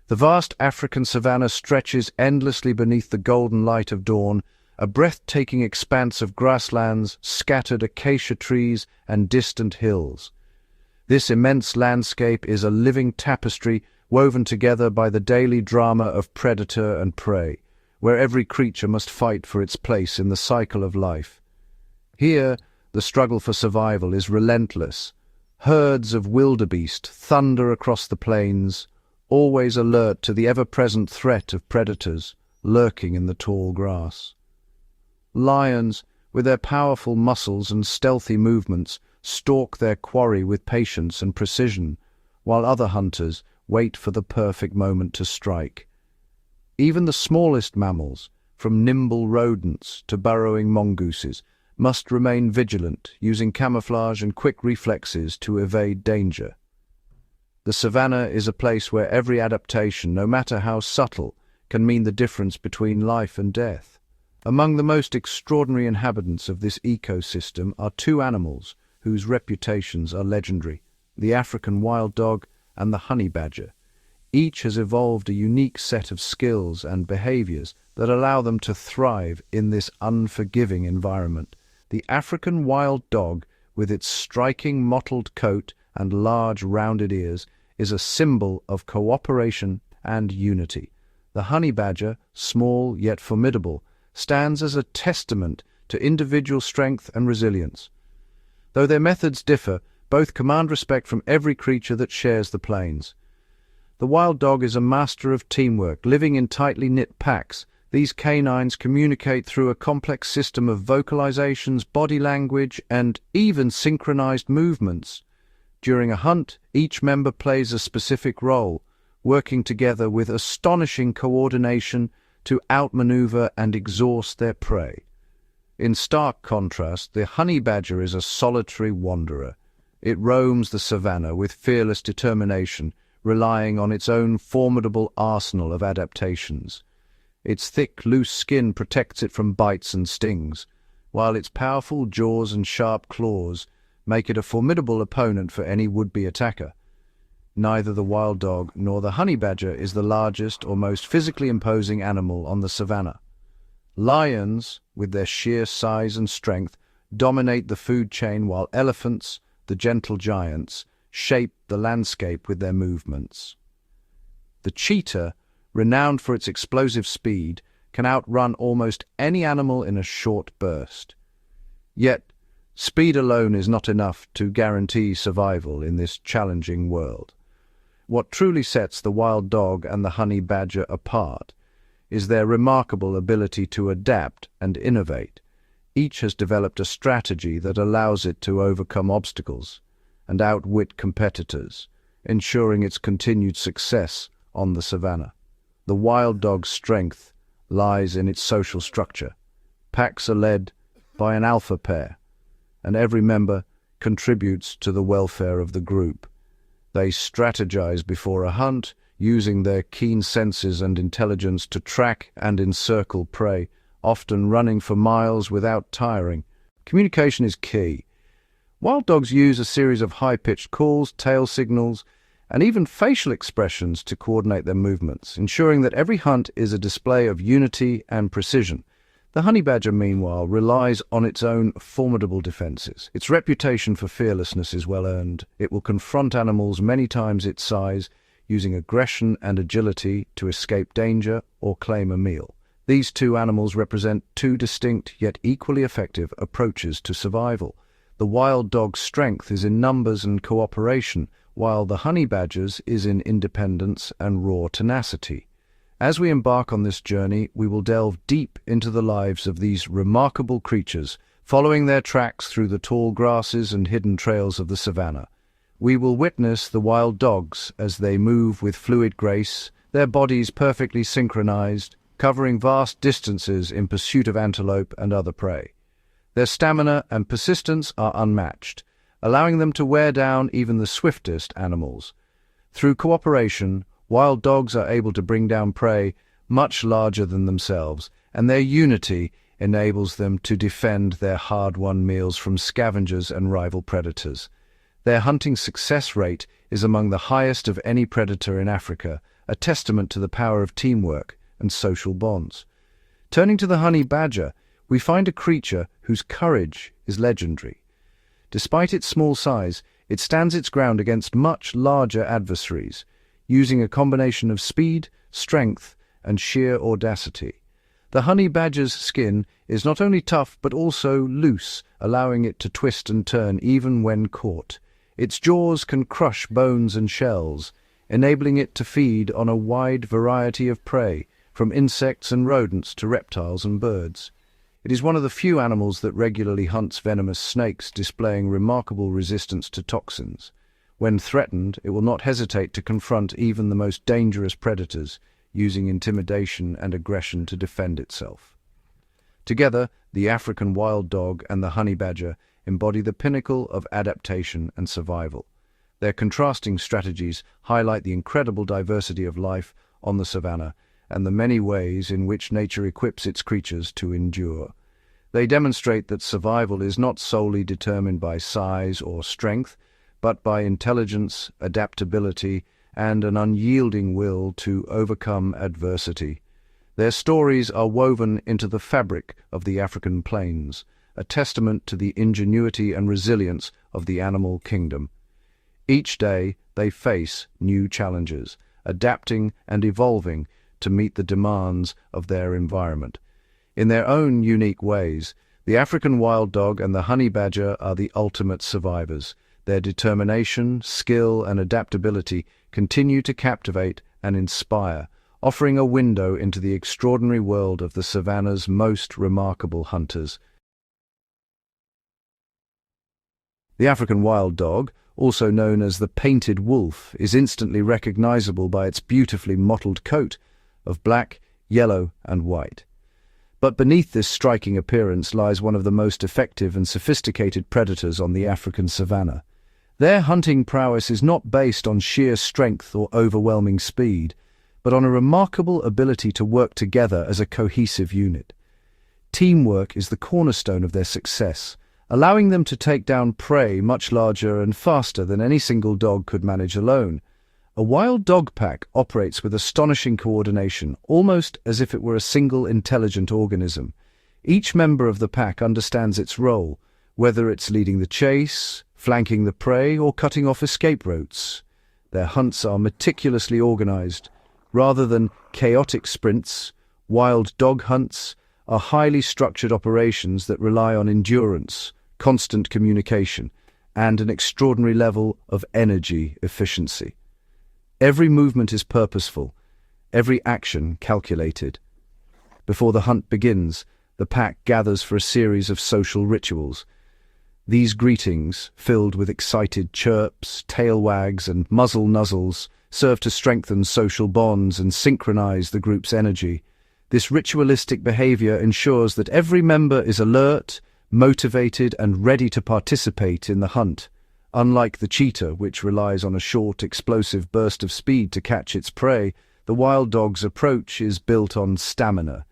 The vast African savanna stretches endlessly beneath the golden light of dawn, a breathtaking expanse of grasslands, scattered acacia trees, and distant hills. This immense landscape is a living tapestry woven together by the daily drama of predator and prey, where every creature must fight for its place in the cycle of life. Here, the struggle for survival is relentless. Herds of wildebeest thunder across the plains, always alert to the ever-present threat of predators lurking in the tall grass. Lions, with their powerful muscles and stealthy movements, stalk their quarry with patience and precision, while other hunters wait for the perfect moment to strike. Even the smallest mammals, from nimble rodents to burrowing mongooses, must remain vigilant, using camouflage and quick reflexes to evade danger. The savanna is a place where every adaptation, no matter how subtle, can mean the difference between life and death. Among the most extraordinary inhabitants of this ecosystem are two animals whose reputations are legendary: the African wild dog and the honey badger. Each has evolved a unique set of skills and behaviors that allow them to thrive in this unforgiving environment. The African wild dog, with its striking mottled coat and large rounded ears, is a symbol of cooperation and unity. The honey badger, small yet formidable, stands as a testament to individual strength and resilience. Though their methods differ, both command respect from every creature that shares the plains. The wild dog is a master of teamwork, living in tightly knit packs. These canines communicate through a complex system of vocalizations, body language, and even synchronized movements. During a hunt, each member plays a specific role, working together with astonishing coordination to outmaneuver and exhaust their prey. In stark contrast, the honey badger is a solitary wanderer. It roams the savanna with fearless determination, relying on its own formidable arsenal of adaptations. Its thick, loose skin protects it from bites and stings, while its powerful jaws and sharp claws make it a formidable opponent for any would-be attacker. Neither the wild dog nor the honey badger is the largest or most physically imposing animal on the savanna. Lions, with their sheer size and strength, dominate the food chain, while elephants, the gentle giants, shape the landscape with their movements. The cheetah, renowned for its explosive speed, can outrun almost any animal in a short burst. Yet, speed alone is not enough to guarantee survival in this challenging world. What truly sets the wild dog and the honey badger apart is their remarkable ability to adapt and innovate. Each has developed a strategy that allows it to overcome obstacles and outwit competitors, ensuring its continued success on the savanna. The wild dog's strength lies in its social structure. Packs are led by an alpha pair, and every member contributes to the welfare of the group. They strategize before a hunt, using their keen senses and intelligence to track and encircle prey, often running for miles without tiring. Communication is key. Wild dogs use a series of high-pitched calls, tail signals, and even facial expressions to coordinate their movements, ensuring that every hunt is a display of unity and precision. The honey badger, meanwhile, relies on its own formidable defenses. Its reputation for fearlessness is well earned. It will confront animals many times its size, using aggression and agility to escape danger or claim a meal. These two animals represent two distinct yet equally effective approaches to survival. The wild dog's strength is in numbers and cooperation, while the honey badger's is in independence and raw tenacity. As we embark on this journey, we will delve deep into the lives of these remarkable creatures, following their tracks through the tall grasses and hidden trails of the savanna. We will witness the wild dogs as they move with fluid grace, their bodies perfectly synchronized, covering vast distances in pursuit of antelope and other prey. Their stamina and persistence are unmatched, allowing them to wear down even the swiftest animals. Through cooperation, wild dogs are able to bring down prey much larger than themselves, and their unity enables them to defend their hard-won meals from scavengers and rival predators. Their hunting success rate is among the highest of any predator in Africa, a testament to the power of teamwork and social bonds. Turning to the honey badger, we find a creature whose courage is legendary. Despite its small size, it stands its ground against much larger adversaries, using a combination of speed, strength, and sheer audacity. The honey badger's skin is not only tough but also loose, allowing it to twist and turn even when caught. Its jaws can crush bones and shells, enabling it to feed on a wide variety of prey, from insects and rodents to reptiles and birds. It is one of the few animals that regularly hunts venomous snakes, displaying remarkable resistance to toxins. When threatened, it will not hesitate to confront even the most dangerous predators, using intimidation and aggression to defend itself. Together, the African wild dog and the honey badger embody the pinnacle of adaptation and survival. Their contrasting strategies highlight the incredible diversity of life on the savannah and the many ways in which nature equips its creatures to endure. They demonstrate that survival is not solely determined by size or strength, but by intelligence, adaptability, and an unyielding will to overcome adversity. Their stories are woven into the fabric of the African plains, a testament to the ingenuity and resilience of the animal kingdom. Each day, they face new challenges, adapting and evolving to meet the demands of their environment. In their own unique ways, the African wild dog and the honey badger are the ultimate survivors. Their determination, skill, and adaptability continue to captivate and inspire, offering a window into the extraordinary world of the savannah's most remarkable hunters. The African wild dog, also known as the painted wolf, is instantly recognizable by its beautifully mottled coat of black, yellow, and white. But beneath this striking appearance lies one of the most effective and sophisticated predators on the African savannah. Their hunting prowess is not based on sheer strength or overwhelming speed, but on a remarkable ability to work together as a cohesive unit. Teamwork is the cornerstone of their success, allowing them to take down prey much larger and faster than any single dog could manage alone. A wild dog pack operates with astonishing coordination, almost as if it were a single intelligent organism. Each member of the pack understands its role, whether it's leading the chase, flanking the prey, or cutting off escape routes. Their hunts are meticulously organized. Rather than chaotic sprints, wild dog hunts are highly structured operations that rely on endurance, constant communication, and an extraordinary level of energy efficiency. Every movement is purposeful, every action calculated. Before the hunt begins, the pack gathers for a series of social rituals. These greetings, filled with excited chirps, tail wags, and muzzle nuzzles, serve to strengthen social bonds and synchronize the group's energy. This ritualistic behavior ensures that every member is alert, motivated, and ready to participate in the hunt. Unlike the cheetah, which relies on a short, explosive burst of speed to catch its prey, the wild dog's approach is built on stamina.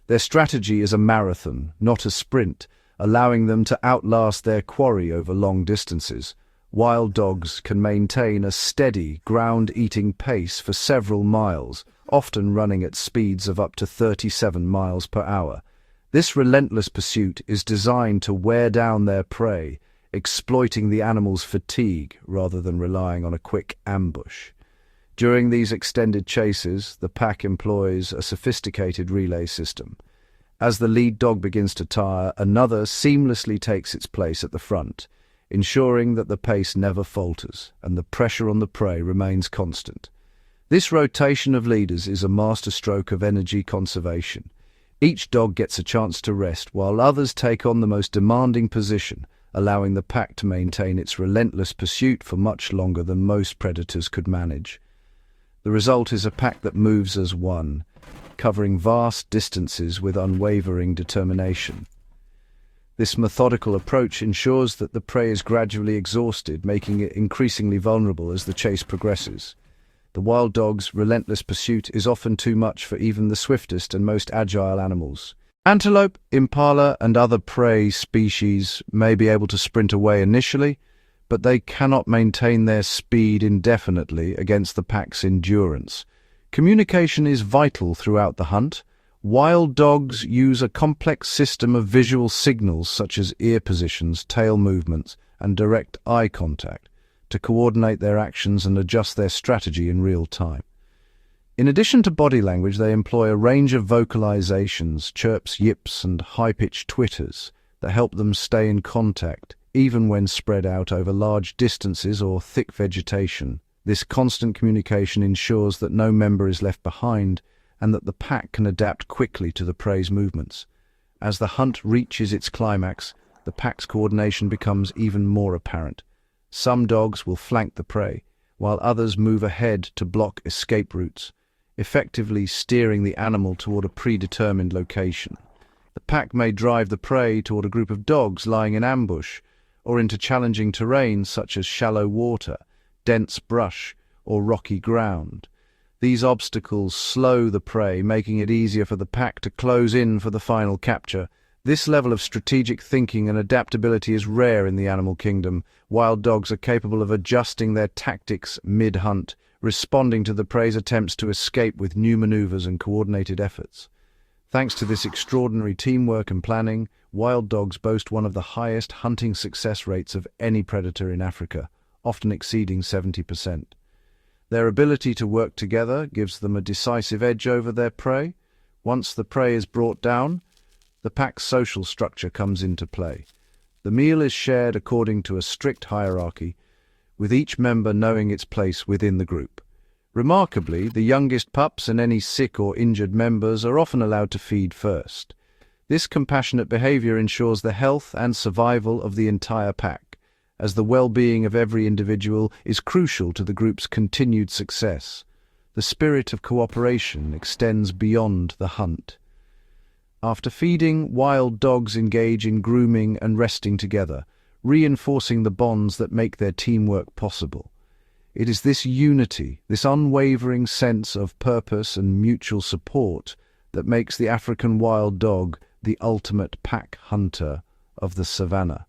Their strategy is a marathon, not a sprint, allowing them to outlast their quarry over long distances. Wild dogs can maintain a steady, ground-eating pace for several miles, often running at speeds of up to 37 miles per hour. This relentless pursuit is designed to wear down their prey, exploiting the animal's fatigue rather than relying on a quick ambush. During these extended chases, the pack employs a sophisticated relay system. As the lead dog begins to tire, another seamlessly takes its place at the front, ensuring that the pace never falters and the pressure on the prey remains constant. This rotation of leaders is a masterstroke of energy conservation. Each dog gets a chance to rest while others take on the most demanding position, allowing the pack to maintain its relentless pursuit for much longer than most predators could manage. The result is a pack that moves as one, covering vast distances with unwavering determination. This methodical approach ensures that the prey is gradually exhausted, making it increasingly vulnerable as the chase progresses. The wild dog's relentless pursuit is often too much for even the swiftest and most agile animals. Antelope, impala, and other prey species may be able to sprint away initially, but they cannot maintain their speed indefinitely against the pack's endurance. Communication is vital throughout the hunt. Wild dogs use a complex system of visual signals such as ear positions, tail movements, and direct eye contact to coordinate their actions and adjust their strategy in real time. In addition to body language, they employ a range of vocalizations, chirps, yips, and high-pitched twitters that help them stay in contact, even when spread out over large distances or thick vegetation. This constant communication ensures that no member is left behind and that the pack can adapt quickly to the prey's movements. As the hunt reaches its climax, the pack's coordination becomes even more apparent. Some dogs will flank the prey, while others move ahead to block escape routes, effectively steering the animal toward a predetermined location. The pack may drive the prey toward a group of dogs lying in ambush, or into challenging terrain such as shallow water, dense brush, or rocky ground. These obstacles slow the prey, making it easier for the pack to close in for the final capture. This level of strategic thinking and adaptability is rare in the animal kingdom. Wild dogs are capable of adjusting their tactics mid-hunt, responding to the prey's attempts to escape with new maneuvers and coordinated efforts. Thanks to this extraordinary teamwork and planning, wild dogs boast one of the highest hunting success rates of any predator in Africa, often exceeding 70%. Their ability to work together gives them a decisive edge over their prey. Once the prey is brought down, the pack's social structure comes into play. The meal is shared according to a strict hierarchy, with each member knowing its place within the group. Remarkably, the youngest pups and any sick or injured members are often allowed to feed first. This compassionate behavior ensures the health and survival of the entire pack, as the well-being of every individual is crucial to the group's continued success. The spirit of cooperation extends beyond the hunt. After feeding, wild dogs engage in grooming and resting together, reinforcing the bonds that make their teamwork possible. It is this unity, this unwavering sense of purpose and mutual support that makes the African wild dog the ultimate pack hunter of the savannah.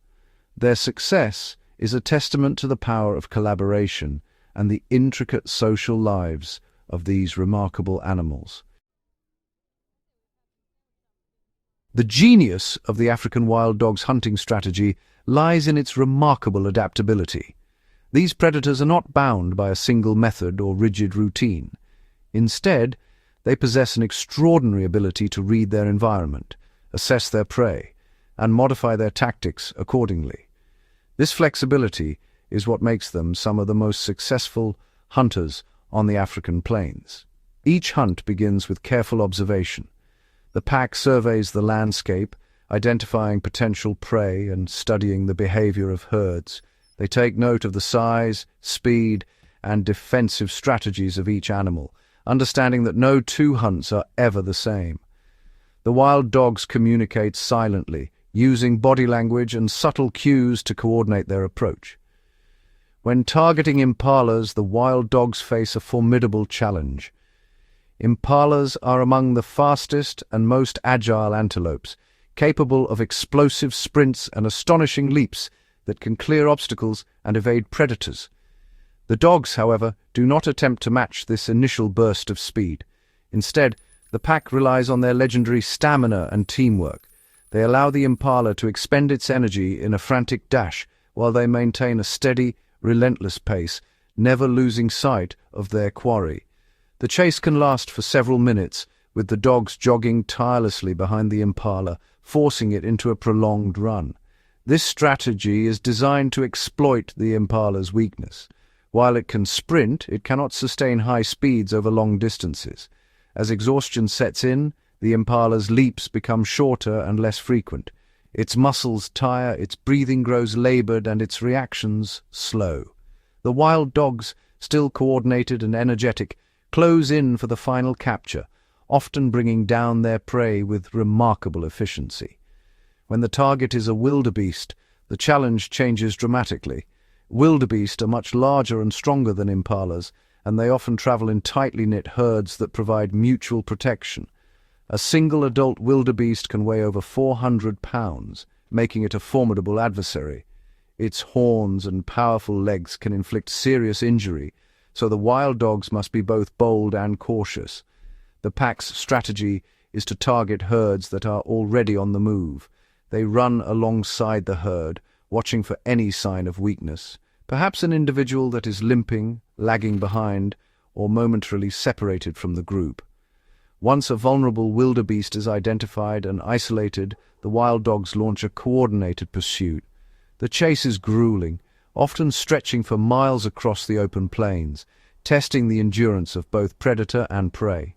Their success is a testament to the power of collaboration and the intricate social lives of these remarkable animals. The genius of the African wild dog's hunting strategy lies in its remarkable adaptability. These predators are not bound by a single method or rigid routine. Instead, they possess an extraordinary ability to read their environment, assess their prey, and modify their tactics accordingly. This flexibility is what makes them some of the most successful hunters on the African plains. Each hunt begins with careful observation. The pack surveys the landscape, identifying potential prey and studying the behavior of herds. They take note of the size, speed, and defensive strategies of each animal, understanding that no two hunts are ever the same. The wild dogs communicate silently, using body language and subtle cues to coordinate their approach. When targeting impalas, the wild dogs face a formidable challenge. Impalas are among the fastest and most agile antelopes, capable of explosive sprints and astonishing leaps that can clear obstacles and evade predators. The dogs, however, do not attempt to match this initial burst of speed. Instead, the pack relies on their legendary stamina and teamwork. They allow the impala to expend its energy in a frantic dash while they maintain a steady, relentless pace, never losing sight of their quarry. The chase can last for several minutes, with the dogs jogging tirelessly behind the impala, forcing it into a prolonged run. This strategy is designed to exploit the impala's weakness. While it can sprint, it cannot sustain high speeds over long distances. As exhaustion sets in, the impala's leaps become shorter and less frequent. Its muscles tire, its breathing grows labored, and its reactions slow. The wild dogs, still coordinated and energetic, close in for the final capture, often bringing down their prey with remarkable efficiency. When the target is a wildebeest, the challenge changes dramatically. Wildebeest are much larger and stronger than impalas, and they often travel in tightly knit herds that provide mutual protection. A single adult wildebeest can weigh over 400 pounds, making it a formidable adversary. Its horns and powerful legs can inflict serious injury, so the wild dogs must be both bold and cautious. The pack's strategy is to target herds that are already on the move. They run alongside the herd, watching for any sign of weakness, perhaps an individual that is limping, lagging behind, or momentarily separated from the group. Once a vulnerable wildebeest is identified and isolated, the wild dogs launch a coordinated pursuit. The chase is grueling, often stretching for miles across the open plains, testing the endurance of both predator and prey.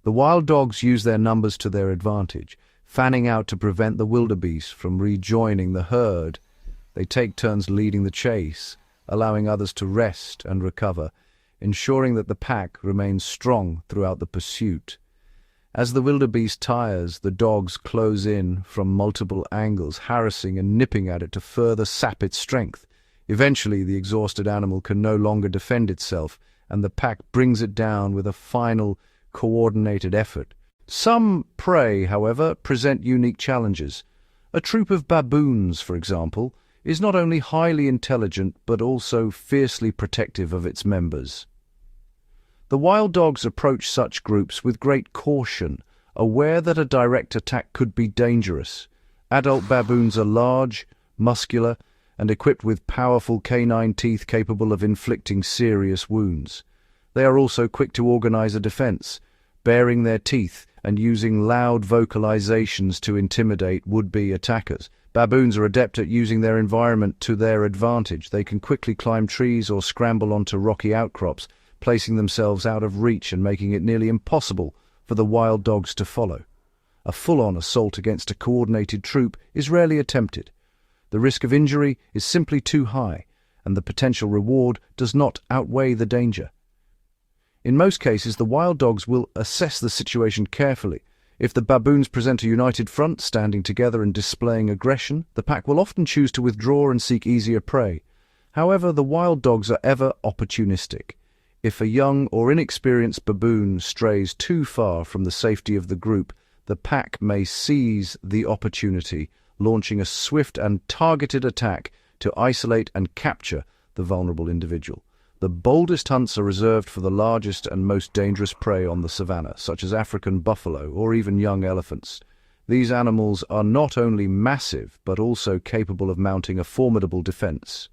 The wild dogs use their numbers to their advantage, fanning out to prevent the wildebeest from rejoining the herd. They take turns leading the chase, allowing others to rest and recover, ensuring that the pack remains strong throughout the pursuit. As the wildebeest tires, the dogs close in from multiple angles, harassing and nipping at it to further sap its strength. Eventually, the exhausted animal can no longer defend itself, and the pack brings it down with a final, coordinated effort. Some prey, however, present unique challenges. A troop of baboons, for example, is not only highly intelligent but also fiercely protective of its members. The wild dogs approach such groups with great caution, aware that a direct attack could be dangerous. Adult baboons are large, muscular, and equipped with powerful canine teeth capable of inflicting serious wounds. They are also quick to organize a defense, baring their teeth and using loud vocalizations to intimidate would-be attackers. Baboons are adept at using their environment to their advantage. They can quickly climb trees or scramble onto rocky outcrops, placing themselves out of reach and making it nearly impossible for the wild dogs to follow. A full-on assault against a coordinated troop is rarely attempted. The risk of injury is simply too high, and the potential reward does not outweigh the danger. In most cases, the wild dogs will assess the situation carefully. If the baboons present a united front, standing together and displaying aggression, the pack will often choose to withdraw and seek easier prey. However, the wild dogs are ever opportunistic. If a young or inexperienced baboon strays too far from the safety of the group, the pack may seize the opportunity, launching a swift and targeted attack to isolate and capture the vulnerable individual. The boldest hunts are reserved for the largest and most dangerous prey on the savanna, such as African buffalo or even young elephants. These animals are not only massive, but also capable of mounting a formidable defense.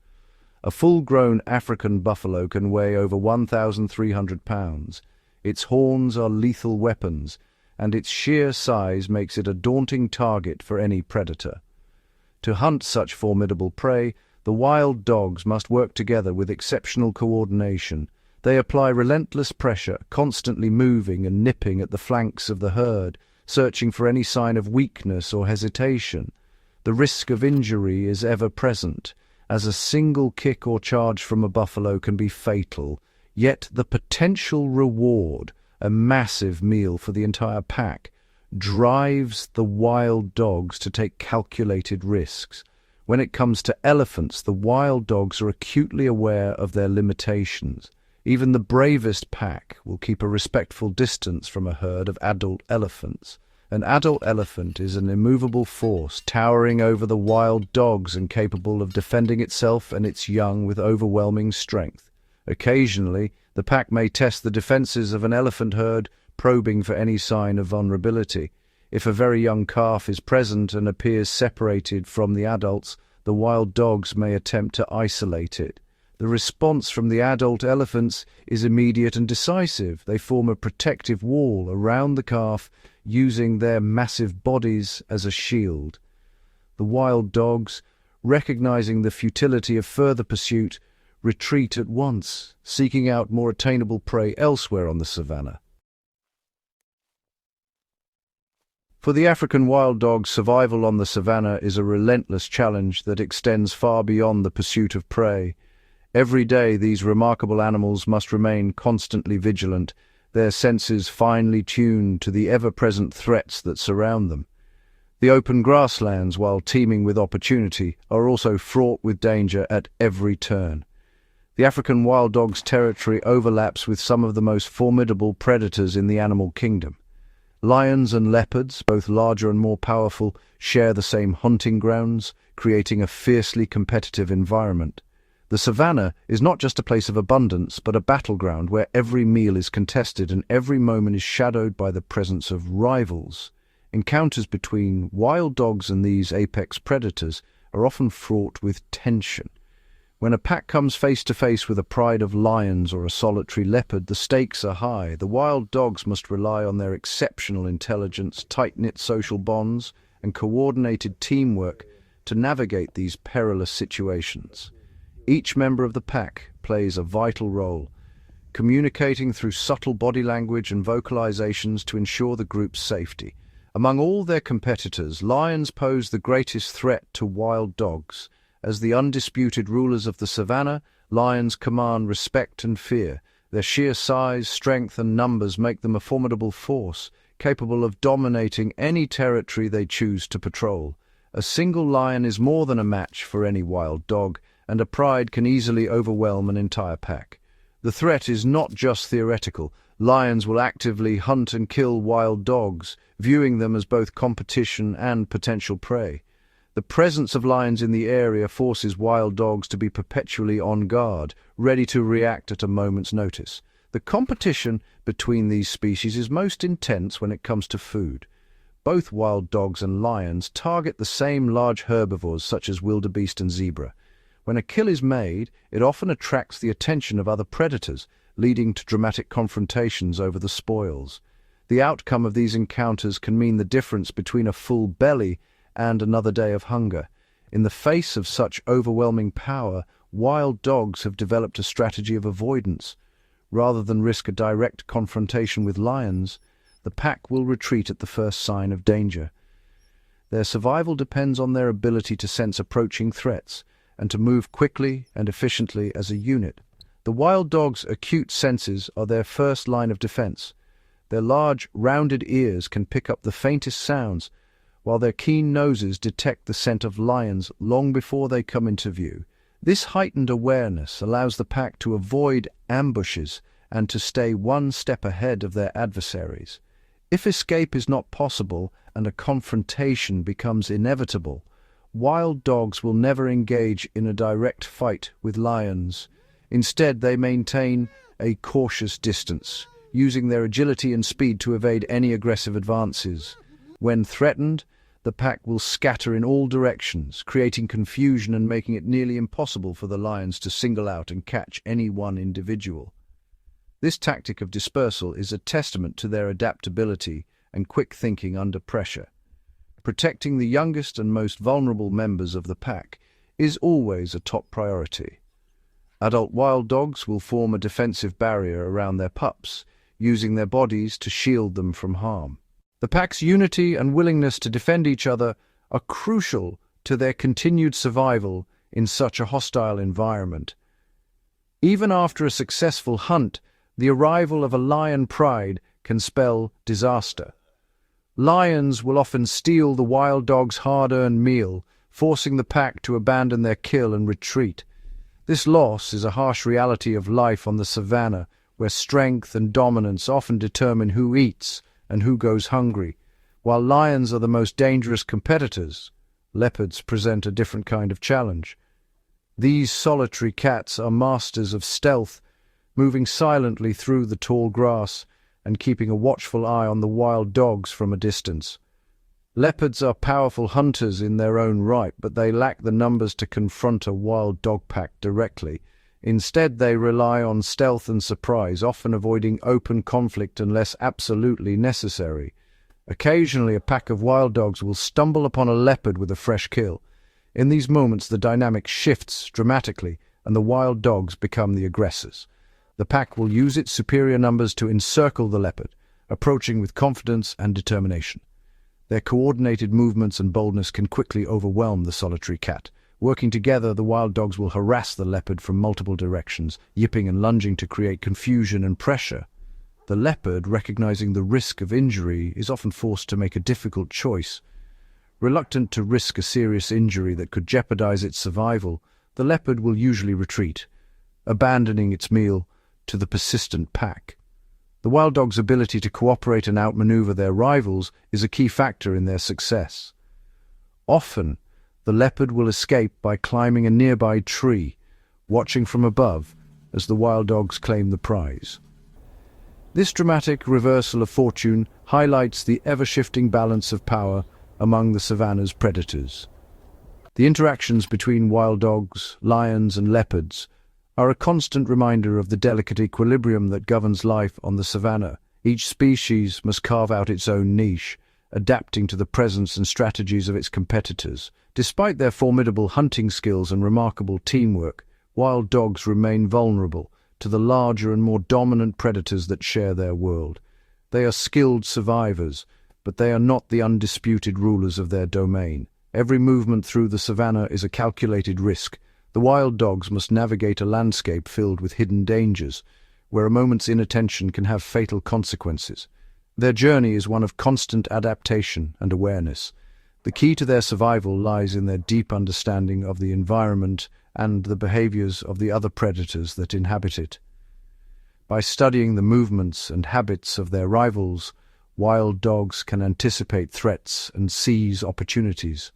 A full-grown African buffalo can weigh over 1,300 pounds. Its horns are lethal weapons, and its sheer size makes it a daunting target for any predator. To hunt such formidable prey, the wild dogs must work together with exceptional coordination. They apply relentless pressure, constantly moving and nipping at the flanks of the herd, searching for any sign of weakness or hesitation. The risk of injury is ever present, as a single kick or charge from a buffalo can be fatal, yet the potential reward, a massive meal for the entire pack, drives the wild dogs to take calculated risks. When it comes to elephants, the wild dogs are acutely aware of their limitations. Even the bravest pack will keep a respectful distance from a herd of adult elephants. An adult elephant is an immovable force, towering over the wild dogs and capable of defending itself and its young with overwhelming strength. Occasionally, the pack may test the defenses of an elephant herd, probing for any sign of vulnerability. If a very young calf is present and appears separated from the adults, the wild dogs may attempt to isolate it. The response from the adult elephants is immediate and decisive. They form a protective wall around the calf, using their massive bodies as a shield. The wild dogs, recognizing the futility of further pursuit, retreat at once, seeking out more attainable prey elsewhere on the savanna. For the African wild dog, survival on the savanna is a relentless challenge that extends far beyond the pursuit of prey. Every day, these remarkable animals must remain constantly vigilant, their senses finely tuned to the ever-present threats that surround them. The open grasslands, while teeming with opportunity, are also fraught with danger at every turn. The African wild dog's territory overlaps with some of the most formidable predators in the animal kingdom. Lions and leopards, both larger and more powerful, share the same hunting grounds, creating a fiercely competitive environment. The savannah is not just a place of abundance, but a battleground where every meal is contested and every moment is shadowed by the presence of rivals. Encounters between wild dogs and these apex predators are often fraught with tension. When a pack comes face to face with a pride of lions or a solitary leopard, the stakes are high. The wild dogs must rely on their exceptional intelligence, tight-knit social bonds, and coordinated teamwork to navigate these perilous situations. Each member of the pack plays a vital role, communicating through subtle body language and vocalizations to ensure the group's safety. Among all their competitors, lions pose the greatest threat to wild dogs. As the undisputed rulers of the savannah, lions command respect and fear. Their sheer size, strength, and numbers make them a formidable force, capable of dominating any territory they choose to patrol. A single lion is more than a match for any wild dog, and a pride can easily overwhelm an entire pack. The threat is not just theoretical. Lions will actively hunt and kill wild dogs, viewing them as both competition and potential prey. The presence of lions in the area forces wild dogs to be perpetually on guard, ready to react at a moment's notice. The competition between these species is most intense when it comes to food. Both wild dogs and lions target the same large herbivores such as wildebeest and zebra. When a kill is made, it often attracts the attention of other predators, leading to dramatic confrontations over the spoils. The outcome of these encounters can mean the difference between a full belly and another day of hunger. In the face of such overwhelming power, wild dogs have developed a strategy of avoidance. Rather than risk a direct confrontation with lions, the pack will retreat at the first sign of danger. Their survival depends on their ability to sense approaching threats and to move quickly and efficiently as a unit. The wild dog's acute senses are their first line of defense. Their large, rounded ears can pick up the faintest sounds, while their keen noses detect the scent of lions long before they come into view. This heightened awareness allows the pack to avoid ambushes and to stay one step ahead of their adversaries. If escape is not possible and a confrontation becomes inevitable, wild dogs will never engage in a direct fight with lions. Instead, they maintain a cautious distance, using their agility and speed to evade any aggressive advances. When threatened, the pack will scatter in all directions, creating confusion and making it nearly impossible for the lions to single out and catch any one individual. This tactic of dispersal is a testament to their adaptability and quick thinking under pressure. Protecting the youngest and most vulnerable members of the pack is always a top priority. Adult wild dogs will form a defensive barrier around their pups, using their bodies to shield them from harm. The pack's unity and willingness to defend each other are crucial to their continued survival in such a hostile environment. Even after a successful hunt, the arrival of a lion pride can spell disaster. Lions will often steal the wild dog's hard-earned meal, forcing the pack to abandon their kill and retreat. This loss is a harsh reality of life on the savannah, where strength and dominance often determine who eats and who goes hungry. While lions are the most dangerous competitors, leopards present a different kind of challenge. These solitary cats are masters of stealth, moving silently through the tall grass and keeping a watchful eye on the wild dogs from a distance. Leopards are powerful hunters in their own right, but they lack the numbers to confront a wild dog pack directly. Instead, they rely on stealth and surprise, often avoiding open conflict unless absolutely necessary. Occasionally, a pack of wild dogs will stumble upon a leopard with a fresh kill. In these moments, the dynamic shifts dramatically, and the wild dogs become the aggressors. The pack will use its superior numbers to encircle the leopard, approaching with confidence and determination. Their coordinated movements and boldness can quickly overwhelm the solitary cat. Working together, the wild dogs will harass the leopard from multiple directions, yipping and lunging to create confusion and pressure. The leopard, recognizing the risk of injury, is often forced to make a difficult choice. Reluctant to risk a serious injury that could jeopardize its survival, the leopard will usually retreat, abandoning its meal to the persistent pack. The wild dog's ability to cooperate and outmaneuver their rivals is a key factor in their success. Often, the leopard will escape by climbing a nearby tree, watching from above as the wild dogs claim the prize. This dramatic reversal of fortune highlights the ever-shifting balance of power among the savanna's predators. The interactions between wild dogs, lions, and leopards are a constant reminder of the delicate equilibrium that governs life on the savanna. Each species must carve out its own niche, adapting to the presence and strategies of its competitors. Despite their formidable hunting skills and remarkable teamwork, wild dogs remain vulnerable to the larger and more dominant predators that share their world. They are skilled survivors, but they are not the undisputed rulers of their domain. Every movement through the savanna is a calculated risk. The wild dogs must navigate a landscape filled with hidden dangers, where a moment's inattention can have fatal consequences. Their journey is one of constant adaptation and awareness. The key to their survival lies in their deep understanding of the environment and the behaviors of the other predators that inhabit it. By studying the movements and habits of their rivals, wild dogs can anticipate threats and seize opportunities.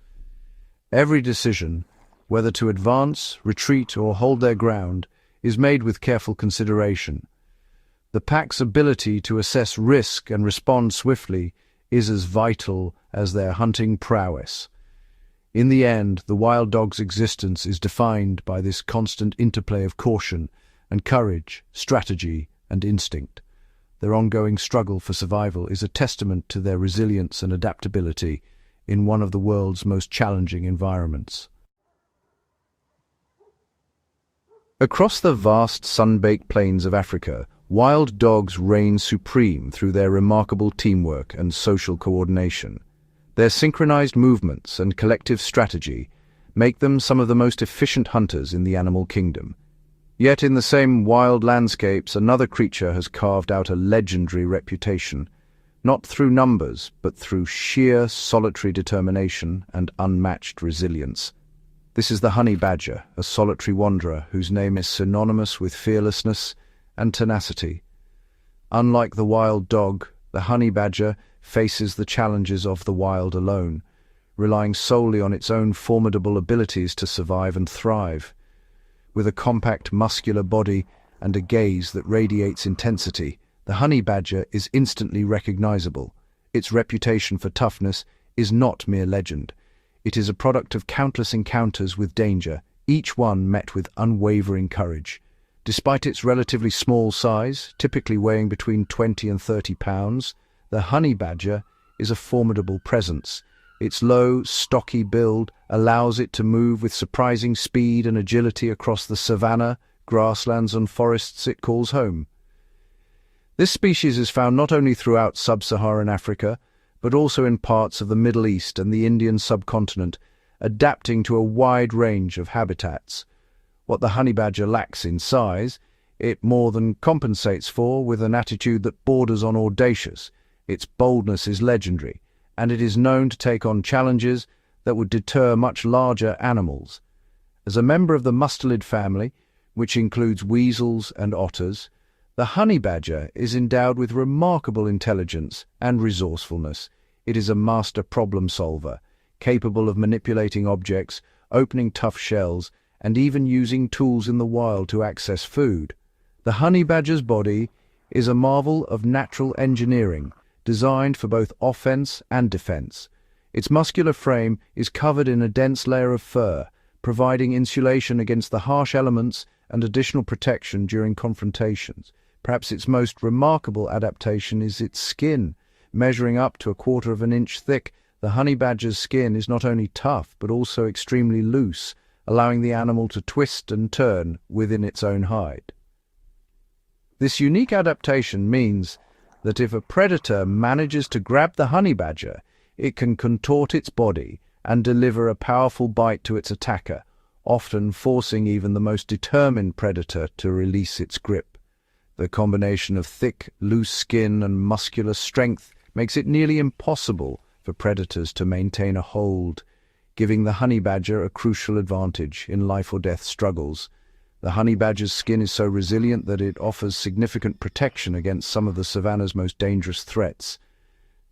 Every decision, whether to advance, retreat, or hold their ground, is made with careful consideration. The pack's ability to assess risk and respond swiftly is as vital as their hunting prowess. In the end, the wild dog's existence is defined by this constant interplay of caution and courage, strategy, and instinct. Their ongoing struggle for survival is a testament to their resilience and adaptability in one of the world's most challenging environments. Across the vast sun-baked plains of Africa, wild dogs reign supreme through their remarkable teamwork and social coordination. Their synchronized movements and collective strategy make them some of the most efficient hunters in the animal kingdom. Yet in the same wild landscapes, another creature has carved out a legendary reputation, not through numbers, but through sheer solitary determination and unmatched resilience. This is the honey badger, a solitary wanderer whose name is synonymous with fearlessness and tenacity. Unlike the wild dog, the honey badger faces the challenges of the wild alone, relying solely on its own formidable abilities to survive and thrive. With a compact, muscular body and a gaze that radiates intensity, the honey badger is instantly recognizable. Its reputation for toughness is not mere legend. It is a product of countless encounters with danger, each one met with unwavering courage. Despite its relatively small size, typically weighing between 20 and 30 pounds, the honey badger is a formidable presence. Its low, stocky build allows it to move with surprising speed and agility across the savanna, grasslands, and forests it calls home. This species is found not only throughout sub-Saharan Africa, but also in parts of the Middle East and the Indian subcontinent, adapting to a wide range of habitats. What the honey badger lacks in size, it more than compensates for with an attitude that borders on audacious. Its boldness is legendary, and it is known to take on challenges that would deter much larger animals. As a member of the mustelid family, which includes weasels and otters, the honey badger is endowed with remarkable intelligence and resourcefulness. It is a master problem solver, capable of manipulating objects, opening tough shells, and even using tools in the wild to access food. The honey badger's body is a marvel of natural engineering, designed for both offense and defense. Its muscular frame is covered in a dense layer of fur, providing insulation against the harsh elements and additional protection during confrontations. Perhaps its most remarkable adaptation is its skin. Measuring up to 1/4 of an inch thick, the honey badger's skin is not only tough but also extremely loose, allowing the animal to twist and turn within its own hide. This unique adaptation means that if a predator manages to grab the honey badger, it can contort its body and deliver a powerful bite to its attacker, often forcing even the most determined predator to release its grip. The combination of thick, loose skin and muscular strength makes it nearly impossible for predators to maintain a hold, giving the honey badger a crucial advantage in life-or-death struggles. The honey badger's skin is so resilient that it offers significant protection against some of the savanna's most dangerous threats.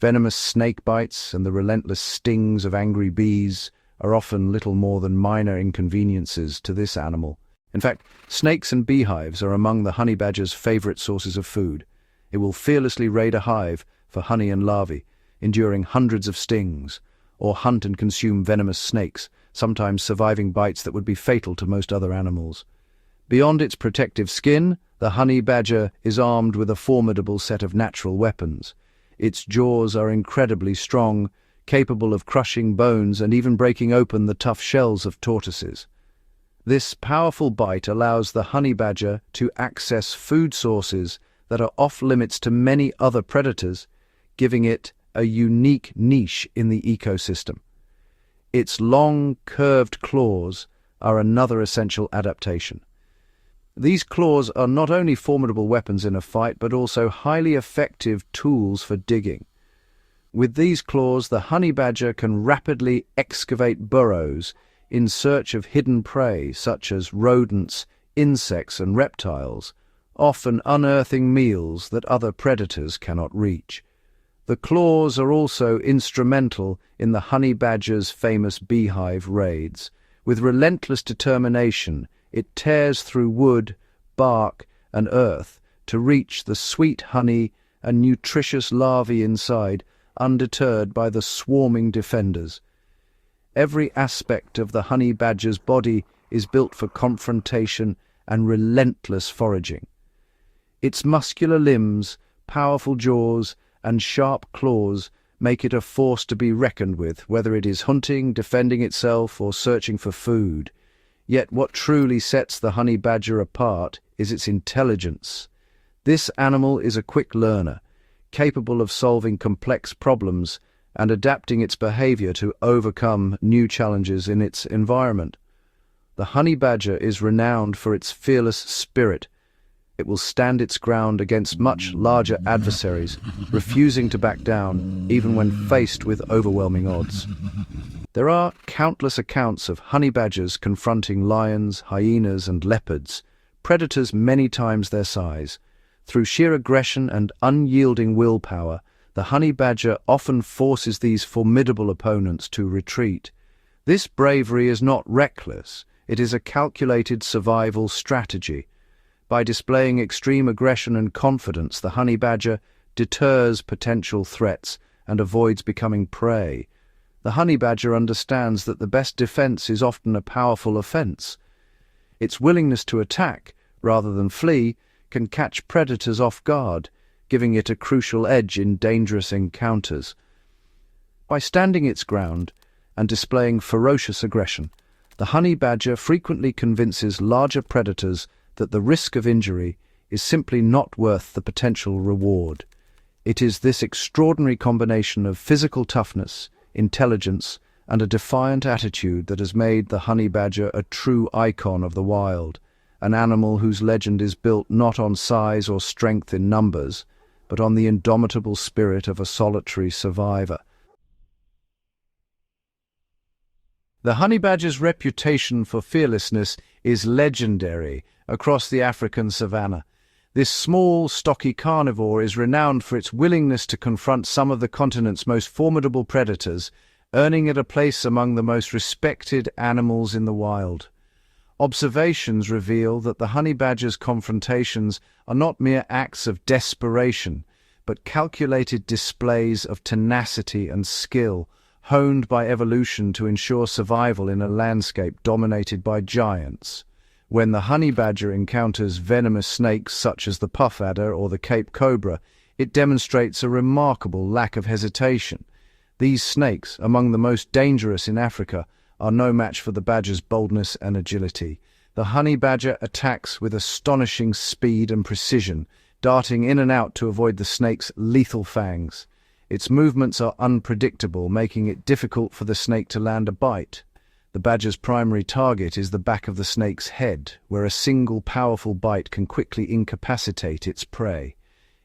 Venomous snake bites and the relentless stings of angry bees are often little more than minor inconveniences to this animal. In fact, snakes and beehives are among the honey badger's favorite sources of food. It will fearlessly raid a hive for honey and larvae, enduring hundreds of stings, or hunt and consume venomous snakes, sometimes surviving bites that would be fatal to most other animals. Beyond its protective skin, the honey badger is armed with a formidable set of natural weapons. Its jaws are incredibly strong, capable of crushing bones and even breaking open the tough shells of tortoises. This powerful bite allows the honey badger to access food sources that are off-limits to many other predators, giving it a unique niche in the ecosystem. Its long, curved claws are another essential adaptation. These claws are not only formidable weapons in a fight, but also highly effective tools for digging. With these claws, the honey badger can rapidly excavate burrows in search of hidden prey, such as rodents, insects, and reptiles, often unearthing meals that other predators cannot reach. The claws are also instrumental in the honey badger's famous beehive raids. With relentless determination, it tears through wood, bark, and earth to reach the sweet honey and nutritious larvae inside, undeterred by the swarming defenders. Every aspect of the honey badger's body is built for confrontation and relentless foraging. Its muscular limbs, powerful jaws, and sharp claws make it a force to be reckoned with, whether it is hunting, defending itself, or searching for food. Yet what truly sets the honey badger apart is its intelligence. This animal is a quick learner, capable of solving complex problems and adapting its behavior to overcome new challenges in its environment. The honey badger is renowned for its fearless spirit. It will stand its ground against much larger adversaries, refusing to back down even when faced with overwhelming odds. There are countless accounts of honey badgers confronting lions, hyenas, and leopards, predators many times their size. Through sheer aggression and unyielding willpower, the honey badger often forces these formidable opponents to retreat. This bravery is not reckless, it is a calculated survival strategy. By displaying extreme aggression and confidence, the honey badger deters potential threats and avoids becoming prey. The honey badger understands that the best defense is often a powerful offense. Its willingness to attack, rather than flee, can catch predators off guard, giving it a crucial edge in dangerous encounters. By standing its ground and displaying ferocious aggression, the honey badger frequently convinces larger predators that the risk of injury is simply not worth the potential reward. It is this extraordinary combination of physical toughness, intelligence, and a defiant attitude that has made the honey badger a true icon of the wild, an animal whose legend is built not on size or strength in numbers, but on the indomitable spirit of a solitary survivor. The honey badger's reputation for fearlessness is legendary across the African savanna. This small, stocky carnivore is renowned for its willingness to confront some of the continent's most formidable predators, earning it a place among the most respected animals in the wild. Observations reveal that the honey badger's confrontations are not mere acts of desperation, but calculated displays of tenacity and skill, honed by evolution to ensure survival in a landscape dominated by giants. When the honey badger encounters venomous snakes such as the puff adder or the Cape cobra, it demonstrates a remarkable lack of hesitation. These snakes, among the most dangerous in Africa, are no match for the badger's boldness and agility. The honey badger attacks with astonishing speed and precision, darting in and out to avoid the snake's lethal fangs. Its movements are unpredictable, making it difficult for the snake to land a bite. The badger's primary target is the back of the snake's head, where a single powerful bite can quickly incapacitate its prey.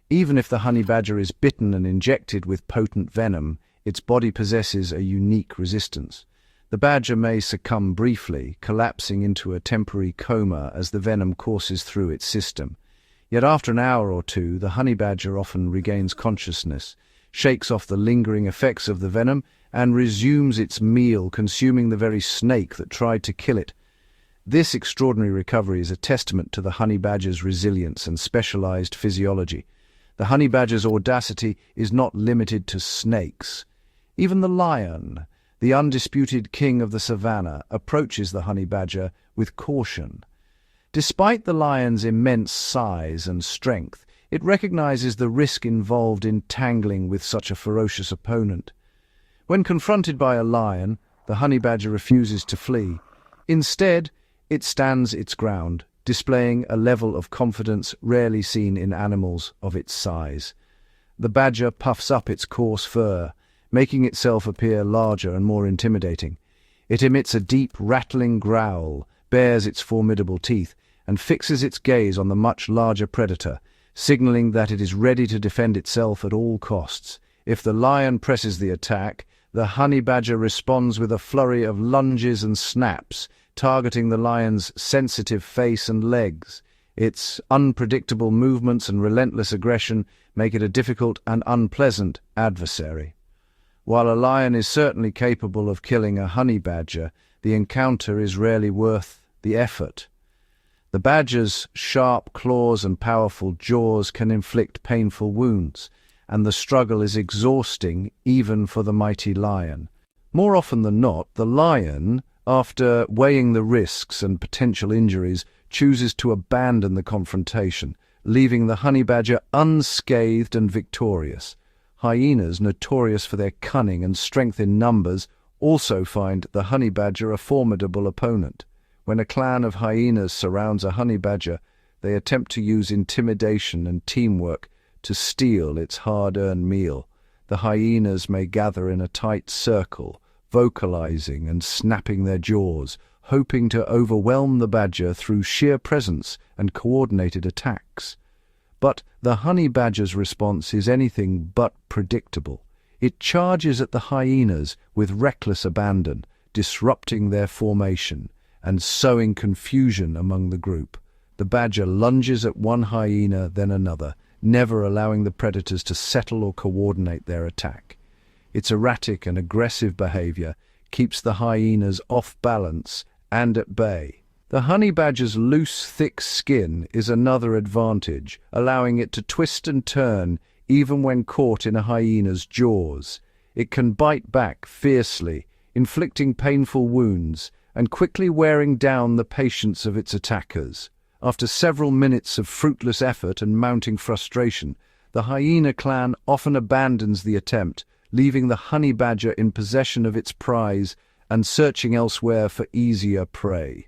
Even if the honey badger is bitten and injected with potent venom, its body possesses a unique resistance. The badger may succumb briefly, collapsing into a temporary coma as the venom courses through its system. Yet after an hour or two, the honey badger often regains consciousness, shakes off the lingering effects of the venom, and resumes its meal, consuming the very snake that tried to kill it. This extraordinary recovery is a testament to the honey badger's resilience and specialized physiology. The honey badger's audacity is not limited to snakes. Even the lion, the undisputed king of the savannah, approaches the honey badger with caution. Despite the lion's immense size and strength, it recognizes the risk involved in tangling with such a ferocious opponent. When confronted by a lion, the honey badger refuses to flee. Instead, it stands its ground, displaying a level of confidence rarely seen in animals of its size. The badger puffs up its coarse fur, making itself appear larger and more intimidating. It emits a deep, rattling growl, bares its formidable teeth, and fixes its gaze on the much larger predator, signaling that it is ready to defend itself at all costs. If the lion presses the attack, the honey badger responds with a flurry of lunges and snaps, targeting the lion's sensitive face and legs. Its unpredictable movements and relentless aggression make it a difficult and unpleasant adversary. While a lion is certainly capable of killing a honey badger, the encounter is rarely worth the effort. The badger's sharp claws and powerful jaws can inflict painful wounds, and the struggle is exhausting even for the mighty lion. More often than not, the lion, after weighing the risks and potential injuries, chooses to abandon the confrontation, leaving the honey badger unscathed and victorious. Hyenas, notorious for their cunning and strength in numbers, also find the honey badger a formidable opponent. When a clan of hyenas surrounds a honey badger, they attempt to use intimidation and teamwork to steal its hard-earned meal. The hyenas may gather in a tight circle, vocalizing and snapping their jaws, hoping to overwhelm the badger through sheer presence and coordinated attacks. But the honey badger's response is anything but predictable. It charges at the hyenas with reckless abandon, disrupting their formation and sowing confusion among the group. The badger lunges at one hyena, then another, never allowing the predators to settle or coordinate their attack. Its erratic and aggressive behavior keeps the hyenas off balance and at bay. The honey badger's loose, thick skin is another advantage, allowing it to twist and turn even when caught in a hyena's jaws. It can bite back fiercely, inflicting painful wounds and quickly wearing down the patience of its attackers. After several minutes of fruitless effort and mounting frustration, the hyena clan often abandons the attempt, leaving the honey badger in possession of its prize and searching elsewhere for easier prey.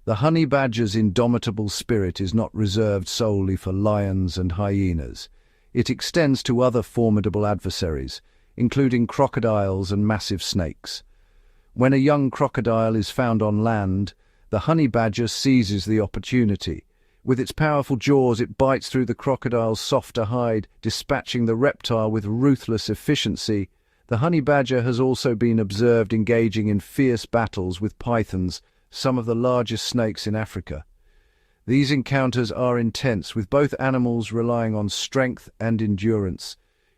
The honey badger's indomitable spirit is not reserved solely for lions and hyenas. It extends to other formidable adversaries, including crocodiles and massive snakes. When a young crocodile is found on land, the honey badger seizes the opportunity. With its powerful jaws, it bites through the crocodile's softer hide, dispatching the reptile with ruthless efficiency. The honey badger has also been observed engaging in fierce battles with pythons, some of the largest snakes in Africa. These encounters are intense, with both animals relying on strength and endurance.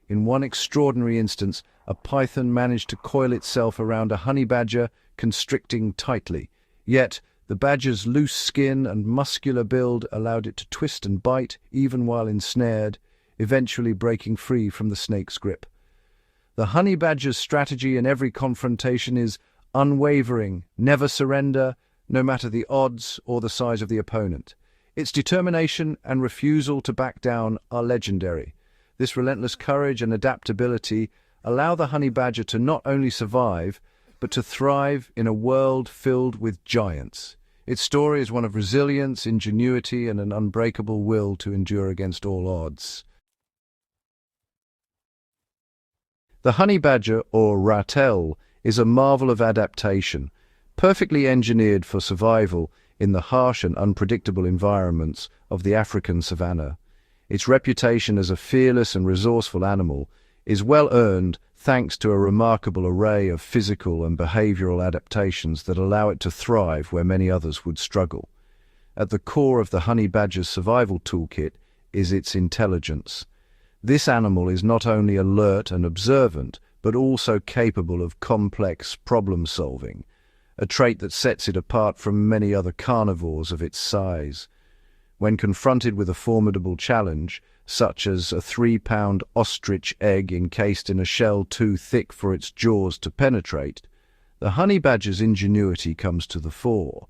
In one extraordinary instance, a python managed to coil itself around a honey badger, constricting tightly. Yet, the badger's loose skin and muscular build allowed it to twist and bite, even while ensnared, eventually breaking free from the snake's grip. The honey badger's strategy in every confrontation is unwavering, never surrender, no matter the odds or the size of the opponent. Its determination and refusal to back down are legendary. This relentless courage and adaptability allow the honey badger to not only survive, but to thrive in a world filled with giants. Its story is one of resilience, ingenuity, and an unbreakable will to endure against all odds. The honey badger, or ratel, is a marvel of adaptation, perfectly engineered for survival in the harsh and unpredictable environments of the African savannah. Its reputation as a fearless and resourceful animal is well earned thanks to a remarkable array of physical and behavioral adaptations that allow it to thrive where many others would struggle. At the core of the honey badger's survival toolkit is its intelligence. This animal is not only alert and observant, but also capable of complex problem-solving. a trait that sets it apart from many other carnivores of its size. When confronted with a formidable challenge, such as a 3-pound ostrich egg encased in a shell too thick for its jaws to penetrate, the honey badger's ingenuity comes to the fore.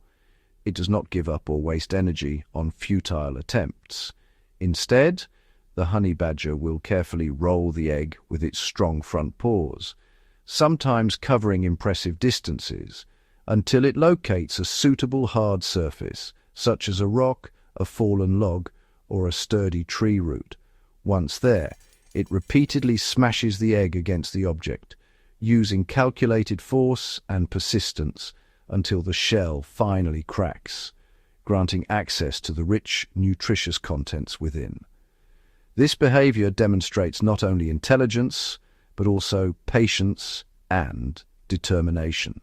It does not give up or waste energy on futile attempts. Instead, the honey badger will carefully roll the egg with its strong front paws, sometimes covering impressive distances, until it locates a suitable hard surface, such as a rock, a fallen log, or a sturdy tree root. Once there, it repeatedly smashes the egg against the object, using calculated force and persistence until the shell finally cracks, granting access to the rich, nutritious contents within. This behavior demonstrates not only intelligence, but also patience and determination.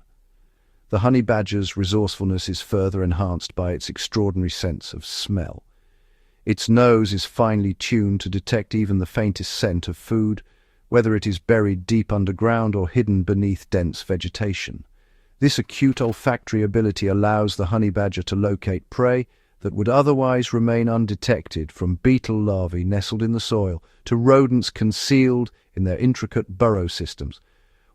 The honey badger's resourcefulness is further enhanced by its extraordinary sense of smell. Its nose is finely tuned to detect even the faintest scent of food, whether it is buried deep underground or hidden beneath dense vegetation. This acute olfactory ability allows the honey badger to locate prey that would otherwise remain undetected, from beetle larvae nestled in the soil to rodents concealed in their intricate burrow systems.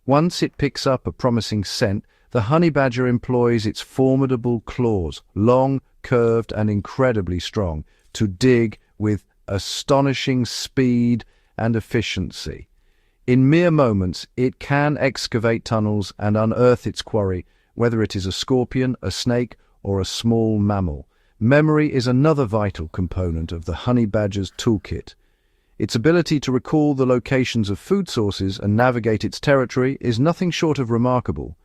Once it picks up a promising scent, the honey badger employs its formidable claws, long, curved, and incredibly strong, to dig with astonishing speed and efficiency. In mere moments, it can excavate tunnels and unearth its quarry, whether it is a scorpion, a snake, or a small mammal. Memory is another vital component of the honey badger's toolkit. Its ability to recall the locations of food sources and navigate its territory is nothing short of remarkable.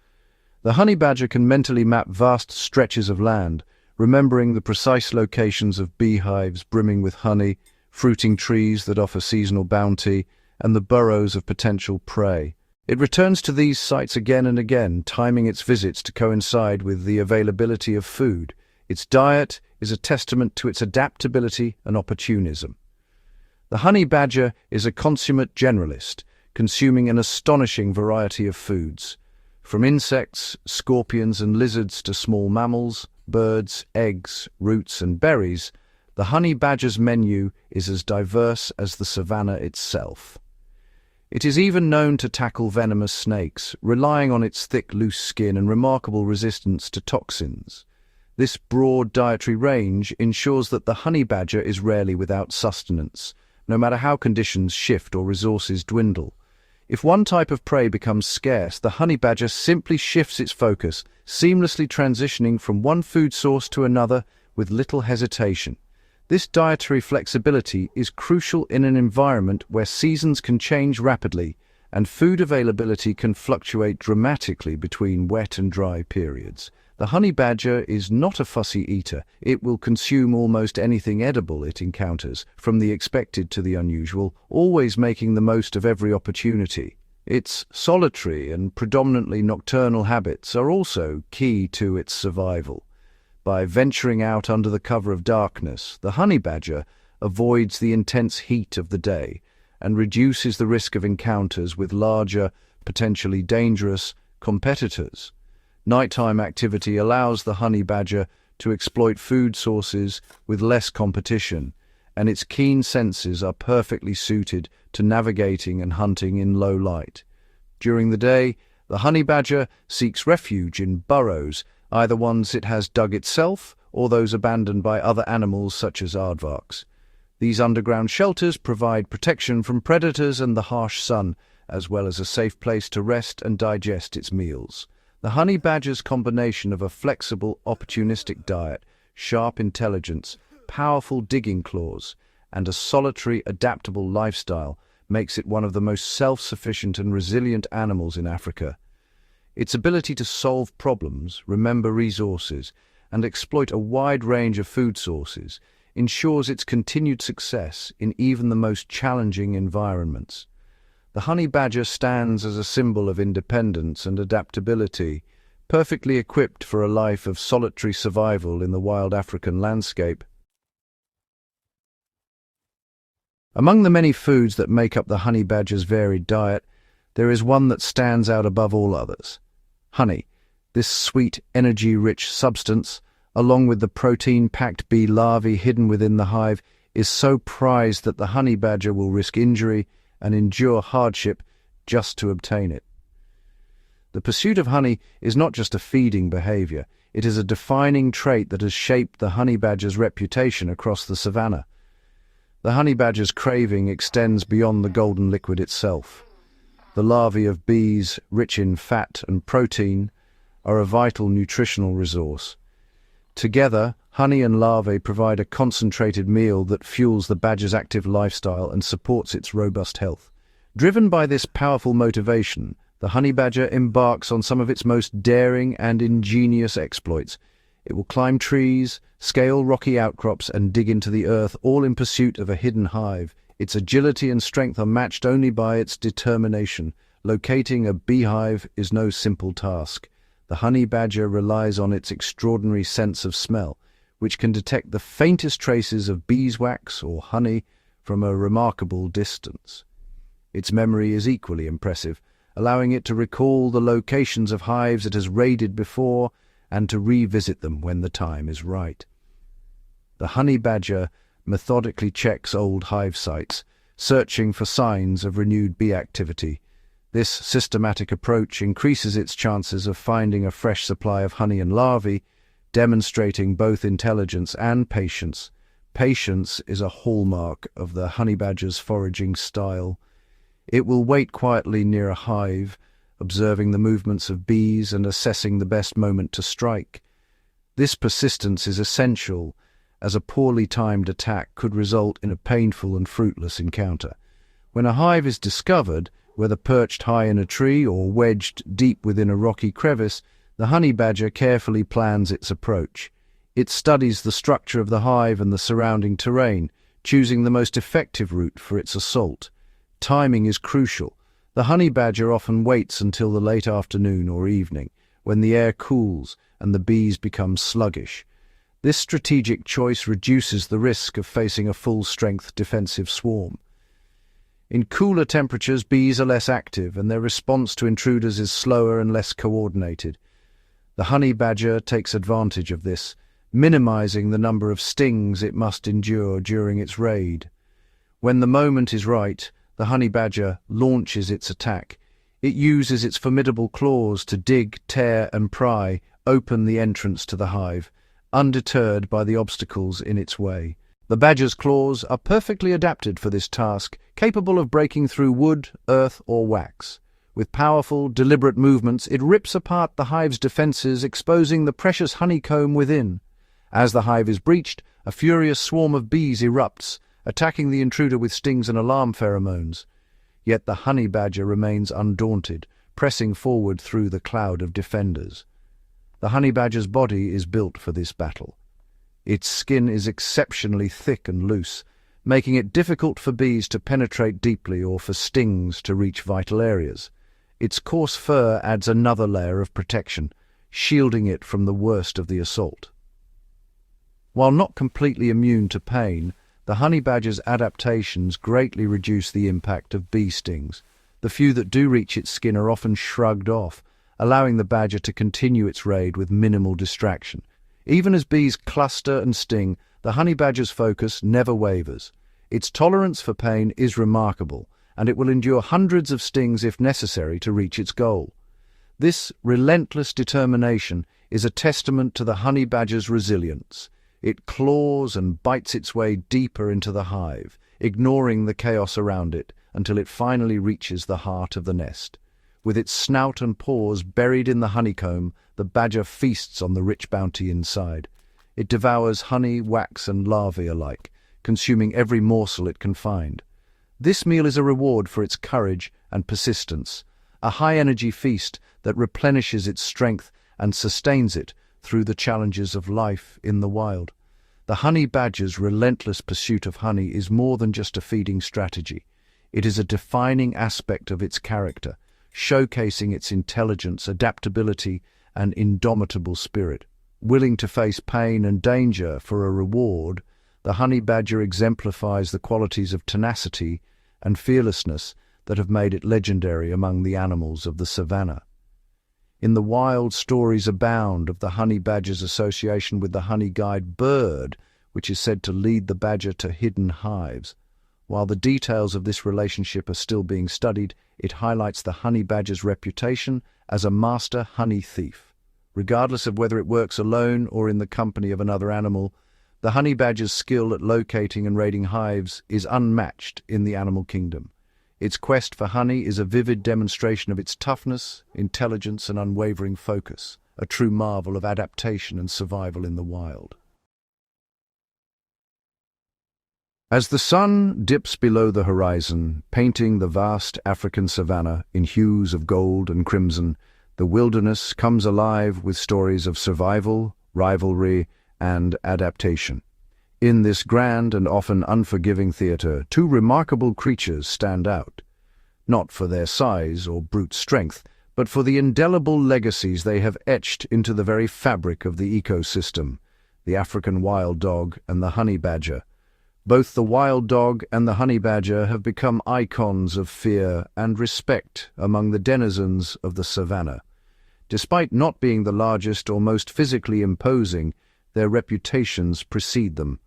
The honey badger can mentally map vast stretches of land, remembering the precise locations of beehives brimming with honey, fruiting trees that offer seasonal bounty, and the burrows of potential prey. It returns to these sites again and again, timing its visits to coincide with the availability of food. Its diet is a testament to its adaptability and opportunism. The honey badger is a consummate generalist, consuming an astonishing variety of foods. From insects, scorpions and lizards to small mammals, birds, eggs, roots and berries, the honey badger's menu is as diverse as the savanna itself. It is even known to tackle venomous snakes, relying on its thick, loose skin and remarkable resistance to toxins. This broad dietary range ensures that the honey badger is rarely without sustenance, no matter how conditions shift or resources dwindle. If one type of prey becomes scarce, the honey badger simply shifts its focus, seamlessly transitioning from one food source to another with little hesitation. This dietary flexibility is crucial in an environment where seasons can change rapidly and food availability can fluctuate dramatically between wet and dry periods. The honey badger is not a fussy eater. It will consume almost anything edible it encounters, from the expected to the unusual, always making the most of every opportunity. Its solitary and predominantly nocturnal habits are also key to its survival. By venturing out under the cover of darkness, the honey badger avoids the intense heat of the day and reduces the risk of encounters with larger, potentially dangerous competitors. Nighttime activity allows the honey badger to exploit food sources with less competition, and its keen senses are perfectly suited to navigating and hunting in low light. During the day, the honey badger seeks refuge in burrows, either ones it has dug itself or those abandoned by other animals such as aardvarks. These underground shelters provide protection from predators and the harsh sun, as well as a safe place to rest and digest its meals. The honey badger's combination of a flexible, opportunistic diet, sharp intelligence, powerful digging claws, and a solitary, adaptable lifestyle makes it one of the most self-sufficient and resilient animals in Africa. Its ability to solve problems, remember resources, and exploit a wide range of food sources ensures its continued success in even the most challenging environments. The honey badger stands as a symbol of independence and adaptability, perfectly equipped for a life of solitary survival in the wild African landscape. Among the many foods that make up the honey badger's varied diet, there is one that stands out above all others: honey. This sweet, energy-rich substance, along with the protein-packed bee larvae hidden within the hive, is so prized that the honey badger will risk injury and endure hardship just to obtain it. The pursuit of honey is not just a feeding behavior, it is a defining trait that has shaped the honey badger's reputation across the savannah. The honey badger's craving extends beyond the golden liquid itself. The larvae of bees, rich in fat and protein, are a vital nutritional resource. Together, honey and larvae provide a concentrated meal that fuels the badger's active lifestyle and supports its robust health. Driven by this powerful motivation, the honey badger embarks on some of its most daring and ingenious exploits. It will climb trees, scale rocky outcrops, and dig into the earth, all in pursuit of a hidden hive. Its agility and strength are matched only by its determination. Locating a beehive is no simple task. The honey badger relies on its extraordinary sense of smell, which can detect the faintest traces of beeswax or honey from a remarkable distance. Its memory is equally impressive, allowing it to recall the locations of hives it has raided before and to revisit them when the time is right. The honey badger methodically checks old hive sites, searching for signs of renewed bee activity. This systematic approach increases its chances of finding a fresh supply of honey and larvae, demonstrating both intelligence and patience. Patience is a hallmark of the honey badger's foraging style. It will wait quietly near a hive, observing the movements of bees and assessing the best moment to strike. This persistence is essential, as a poorly timed attack could result in a painful and fruitless encounter. When a hive is discovered, whether perched high in a tree or wedged deep within a rocky crevice, the honey badger carefully plans its approach. It studies the structure of the hive and the surrounding terrain, choosing the most effective route for its assault. Timing is crucial. The honey badger often waits until the late afternoon or evening, when the air cools and the bees become sluggish. This strategic choice reduces the risk of facing a full-strength defensive swarm. In cooler temperatures, bees are less active, and their response to intruders is slower and less coordinated. The honey badger takes advantage of this, minimizing the number of stings it must endure during its raid. When the moment is right, the honey badger launches its attack. It uses its formidable claws to dig, tear, and pry open the entrance to the hive, undeterred by the obstacles in its way. The badger's claws are perfectly adapted for this task, capable of breaking through wood, earth, or wax. With powerful, deliberate movements, it rips apart the hive's defenses, exposing the precious honeycomb within. As the hive is breached, a furious swarm of bees erupts, attacking the intruder with stings and alarm pheromones. Yet the honey badger remains undaunted, pressing forward through the cloud of defenders. The honey badger's body is built for this battle. Its skin is exceptionally thick and loose, making it difficult for bees to penetrate deeply or for stings to reach vital areas. Its coarse fur adds another layer of protection, shielding it from the worst of the assault. While not completely immune to pain, the honey badger's adaptations greatly reduce the impact of bee stings. The few that do reach its skin are often shrugged off, allowing the badger to continue its raid with minimal distraction. Even as bees cluster and sting, the honey badger's focus never wavers. Its tolerance for pain is remarkable, and it will endure hundreds of stings if necessary to reach its goal. This relentless determination is a testament to the honey badger's resilience. It claws and bites its way deeper into the hive, ignoring the chaos around it until it finally reaches the heart of the nest. With its snout and paws buried in the honeycomb, the badger feasts on the rich bounty inside. It devours honey, wax, and larvae alike, consuming every morsel it can find. This meal is a reward for its courage and persistence, a high-energy feast that replenishes its strength and sustains it through the challenges of life in the wild. The honey badger's relentless pursuit of honey is more than just a feeding strategy. It is a defining aspect of its character, showcasing its intelligence, adaptability, and indomitable spirit. Willing to face pain and danger for a reward, the honey badger exemplifies the qualities of tenacity and fearlessness that have made it legendary among the animals of the savannah. In the wild, stories abound of the honey badger's association with the honey-guide bird, which is said to lead the badger to hidden hives. While the details of this relationship are still being studied, it highlights the honey badger's reputation as a master honey thief. Regardless of whether it works alone or in the company of another animal, the honey badger's skill at locating and raiding hives is unmatched in the animal kingdom. Its quest for honey is a vivid demonstration of its toughness, intelligence, and unwavering focus, a true marvel of adaptation and survival in the wild. As the sun dips below the horizon, painting the vast African savanna in hues of gold and crimson, the wilderness comes alive with stories of survival, rivalry, and adaptation. In this grand and often unforgiving theatre, two remarkable creatures stand out, not for their size or brute strength, but for the indelible legacies they have etched into the very fabric of the ecosystem, the African wild dog and the honey badger. Both the wild dog and the honey badger have become icons of fear and respect among the denizens of the savannah. Despite not being the largest or most physically imposing, their reputations precede them.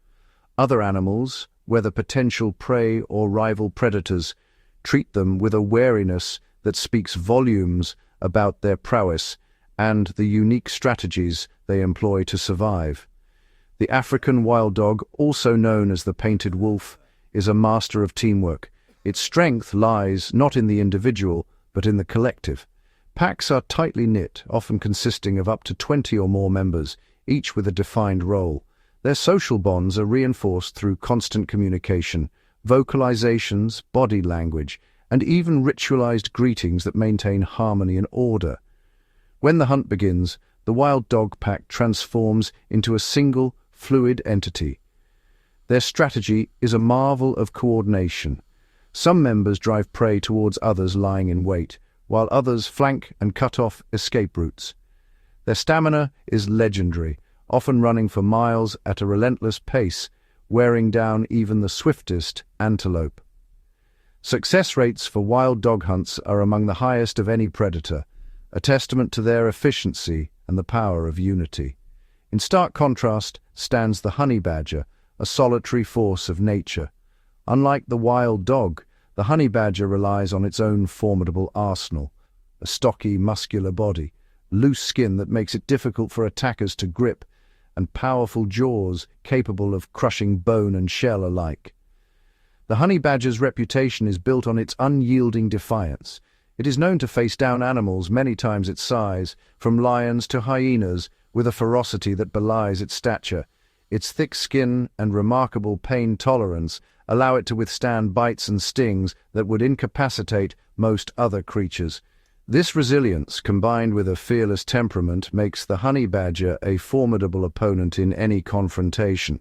Other animals, whether potential prey or rival predators, treat them with a wariness that speaks volumes about their prowess and the unique strategies they employ to survive. The African wild dog, also known as the painted wolf, is a master of teamwork. Its strength lies not in the individual, but in the collective. Packs are tightly knit, often consisting of up to 20 or more members, each with a defined role. Their social bonds are reinforced through constant communication, vocalizations, body language, and even ritualized greetings that maintain harmony and order. When the hunt begins, the wild dog pack transforms into a single, fluid entity. Their strategy is a marvel of coordination. Some members drive prey towards others lying in wait, while others flank and cut off escape routes. Their stamina is legendary, often running for miles at a relentless pace, wearing down even the swiftest antelope. Success rates for wild dog hunts are among the highest of any predator, a testament to their efficiency and the power of unity. In stark contrast stands the honey badger, a solitary force of nature. Unlike the wild dog, the honey badger relies on its own formidable arsenal, a stocky, muscular body, loose skin that makes it difficult for attackers to grip, and powerful jaws capable of crushing bone and shell alike. The honey badger's reputation is built on its unyielding defiance. It is known to face down animals many times its size, from lions to hyenas, with a ferocity that belies its stature. Its thick skin and remarkable pain tolerance allow it to withstand bites and stings that would incapacitate most other creatures. This resilience, combined with a fearless temperament, makes the honey badger a formidable opponent in any confrontation.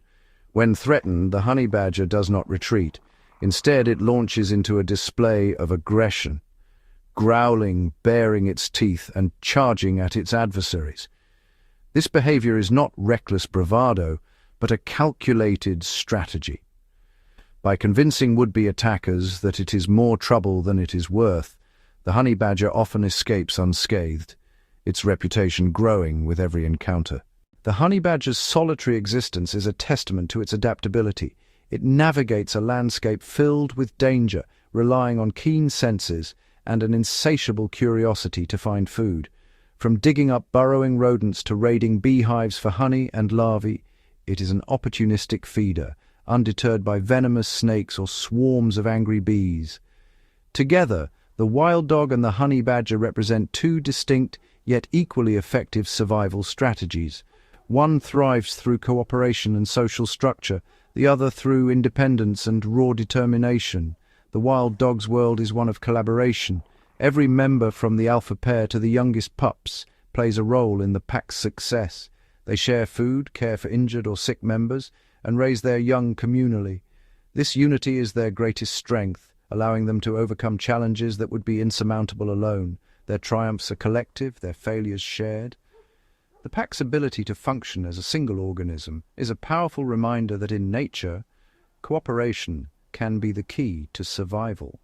When threatened, the honey badger does not retreat. Instead, it launches into a display of aggression, growling, baring its teeth, and charging at its adversaries. This behavior is not reckless bravado, but a calculated strategy. By convincing would-be attackers that it is more trouble than it is worth, the honey badger often escapes unscathed, its reputation growing with every encounter. The honey badger's solitary existence is a testament to its adaptability. It navigates a landscape filled with danger, relying on keen senses and an insatiable curiosity to find food. From digging up burrowing rodents to raiding beehives for honey and larvae, it is an opportunistic feeder, undeterred by venomous snakes or swarms of angry bees. Together, the wild dog and the honey badger represent two distinct yet equally effective survival strategies. One thrives through cooperation and social structure, the other through independence and raw determination. The wild dog's world is one of collaboration. Every member, from the alpha pair to the youngest pups, plays a role in the pack's success. They share food, care for injured or sick members, and raise their young communally. This unity is their greatest strength, allowing them to overcome challenges that would be insurmountable alone. Their triumphs are collective, their failures shared. The pack's ability to function as a single organism is a powerful reminder that in nature, cooperation can be the key to survival.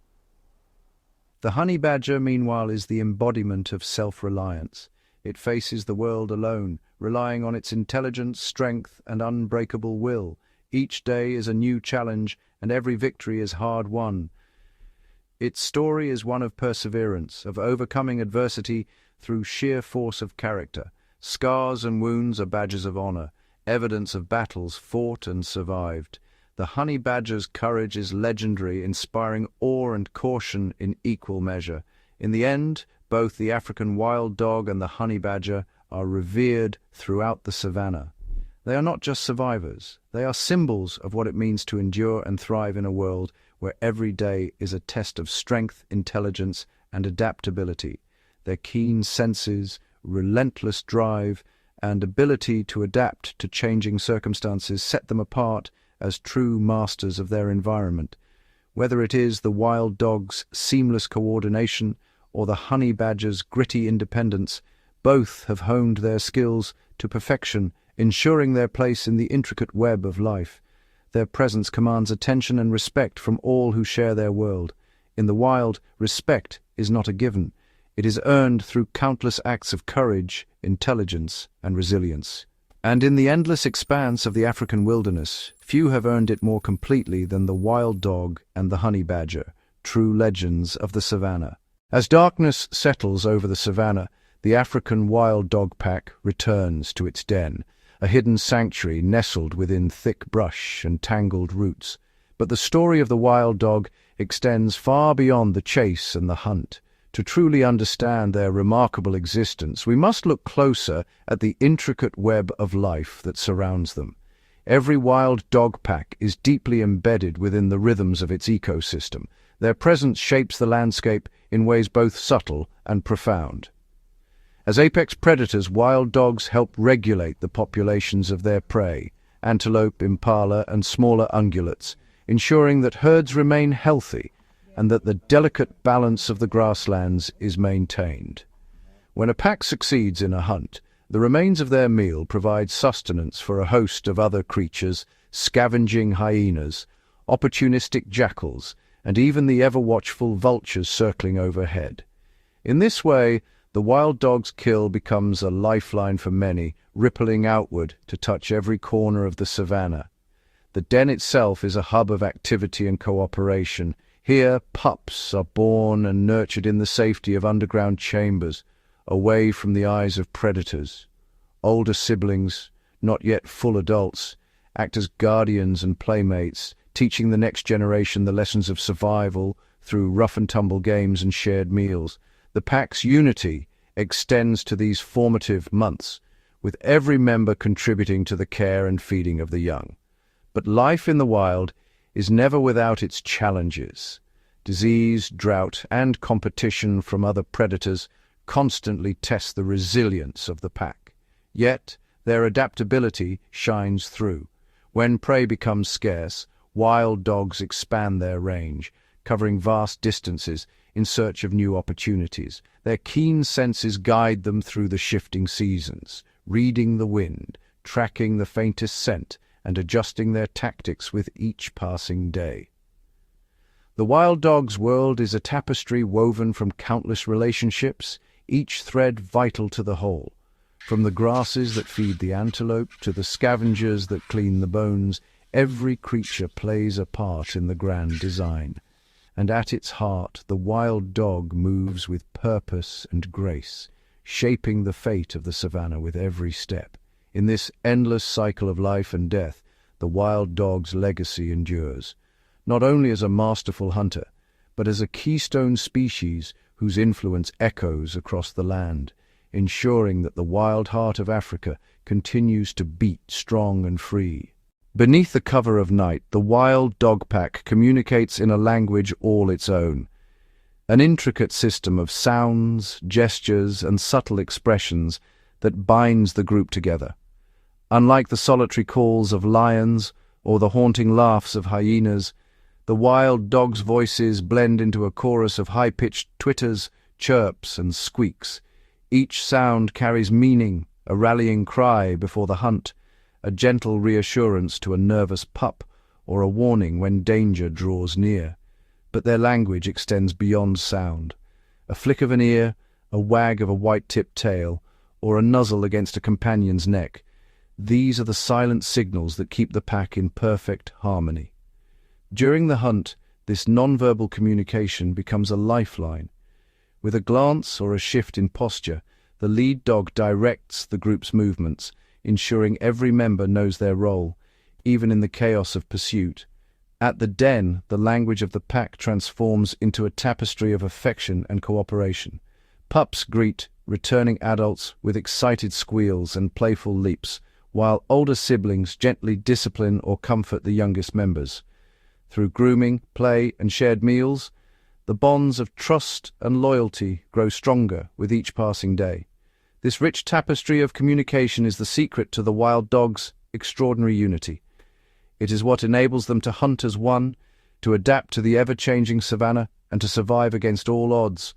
The honey badger, meanwhile, is the embodiment of self-reliance. It faces the world alone, relying on its intelligence, strength, and unbreakable will. Each day is a new challenge, and every victory is hard won. Its story is one of perseverance, of overcoming adversity through sheer force of character. Scars and wounds are badges of honor, evidence of battles fought and survived. The honey badger's courage is legendary, inspiring awe and caution in equal measure. In the end, both the African wild dog and the honey badger are revered throughout the savannah. They are not just survivors, they are symbols of what it means to endure and thrive in a world where every day is a test of strength, intelligence, and adaptability. Their keen senses, relentless drive, and ability to adapt to changing circumstances set them apart as true masters of their environment. Whether it is the wild dog's seamless coordination or the honey badger's gritty independence, both have honed their skills to perfection, ensuring their place in the intricate web of life. Their presence commands attention and respect from all who share their world. In the wild, respect is not a given. It is earned through countless acts of courage, intelligence, and resilience. And in the endless expanse of the African wilderness, few have earned it more completely than the wild dog and the honey badger, true legends of the savannah. As darkness settles over the savannah, the African wild dog pack returns to its den, a hidden sanctuary nestled within thick brush and tangled roots. But the story of the wild dog extends far beyond the chase and the hunt. To truly understand their remarkable existence, we must look closer at the intricate web of life that surrounds them. Every wild dog pack is deeply embedded within the rhythms of its ecosystem. Their presence shapes the landscape in ways both subtle and profound. As apex predators, wild dogs help regulate the populations of their prey, antelope, impala, and smaller ungulates, ensuring that herds remain healthy and that the delicate balance of the grasslands is maintained. When a pack succeeds in a hunt, the remains of their meal provide sustenance for a host of other creatures, scavenging hyenas, opportunistic jackals, and even the ever-watchful vultures circling overhead. In this way, the wild dog's kill becomes a lifeline for many, rippling outward to touch every corner of the savannah. The den itself is a hub of activity and cooperation. Here, pups are born and nurtured in the safety of underground chambers, away from the eyes of predators. Older siblings, not yet full adults, act as guardians and playmates, teaching the next generation the lessons of survival through rough-and-tumble games and shared meals. The pack's unity extends to these formative months, with every member contributing to the care and feeding of the young. But life in the wild is never without its challenges. Disease, drought, and competition from other predators constantly test the resilience of the pack. Yet, their adaptability shines through. When prey becomes scarce, wild dogs expand their range, covering vast distances in search of new opportunities. Their keen senses guide them through the shifting seasons, reading the wind, tracking the faintest scent, and adjusting their tactics with each passing day. The wild dog's world is a tapestry woven from countless relationships, each thread vital to the whole. From the grasses that feed the antelope to the scavengers that clean the bones, every creature plays a part in the grand design. And at its heart, the wild dog moves with purpose and grace, shaping the fate of the savannah with every step. In this endless cycle of life and death, the wild dog's legacy endures, not only as a masterful hunter, but as a keystone species whose influence echoes across the land, ensuring that the wild heart of Africa continues to beat strong and free. Beneath the cover of night, the wild dog pack communicates in a language all its own, an intricate system of sounds, gestures, and subtle expressions that binds the group together. Unlike the solitary calls of lions or the haunting laughs of hyenas, the wild dog's voices blend into a chorus of high-pitched twitters, chirps, and squeaks. Each sound carries meaning, a rallying cry before the hunt, a gentle reassurance to a nervous pup, or a warning when danger draws near. But their language extends beyond sound. A flick of an ear, a wag of a white-tipped tail, or a nuzzle against a companion's neck. These are the silent signals that keep the pack in perfect harmony. During the hunt, this nonverbal communication becomes a lifeline. With a glance or a shift in posture, the lead dog directs the group's movements, ensuring every member knows their role, even in the chaos of pursuit. At the den, the language of the pack transforms into a tapestry of affection and cooperation. Pups greet returning adults with excited squeals and playful leaps, while older siblings gently discipline or comfort the youngest members. Through grooming, play, and shared meals, the bonds of trust and loyalty grow stronger with each passing day. This rich tapestry of communication is the secret to the wild dog's extraordinary unity. It is what enables them to hunt as one, to adapt to the ever-changing savannah, and to survive against all odds.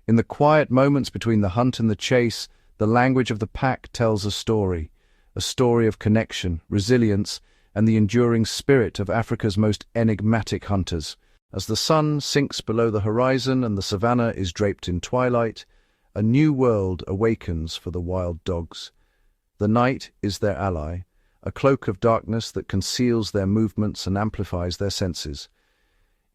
In the quiet moments between the hunt and the chase, the language of the pack tells a story of connection, resilience, and the enduring spirit of Africa's most enigmatic hunters. As the sun sinks below the horizon and the savannah is draped in twilight, a new world awakens for the wild dogs. The night is their ally, a cloak of darkness that conceals their movements and amplifies their senses.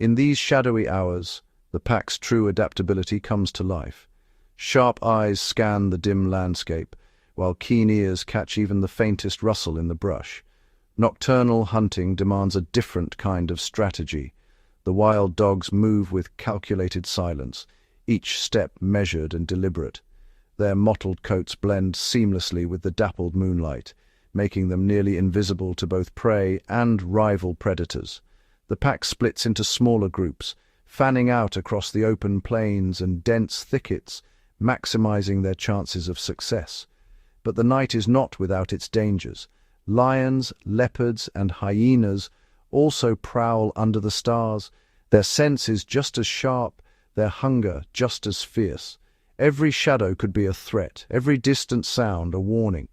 In these shadowy hours, the pack's true adaptability comes to life. Sharp eyes scan the dim landscape, while keen ears catch even the faintest rustle in the brush. Nocturnal hunting demands a different kind of strategy. The wild dogs move with calculated silence, each step measured and deliberate. Their mottled coats blend seamlessly with the dappled moonlight, making them nearly invisible to both prey and rival predators. The pack splits into smaller groups, fanning out across the open plains and dense thickets, maximizing their chances of success. But the night is not without its dangers. Lions, leopards, and hyenas also prowl under the stars. Their sense is just as sharp, their hunger just as fierce. Every shadow could be a threat, every distant sound a warning.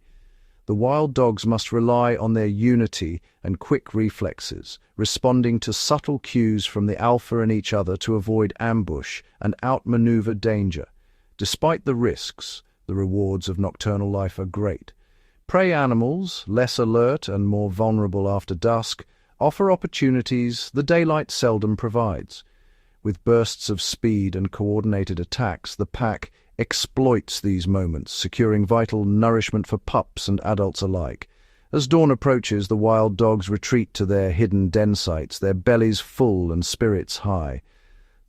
The wild dogs must rely on their unity and quick reflexes, responding to subtle cues from the alpha and each other to avoid ambush and outmaneuver danger. Despite the risks, the rewards of nocturnal life are great. Prey animals, less alert and more vulnerable after dusk, offer opportunities the daylight seldom provides. With bursts of speed and coordinated attacks, the pack exploits these moments, securing vital nourishment for pups and adults alike. As dawn approaches, the wild dogs retreat to their hidden den sites, their bellies full and spirits high.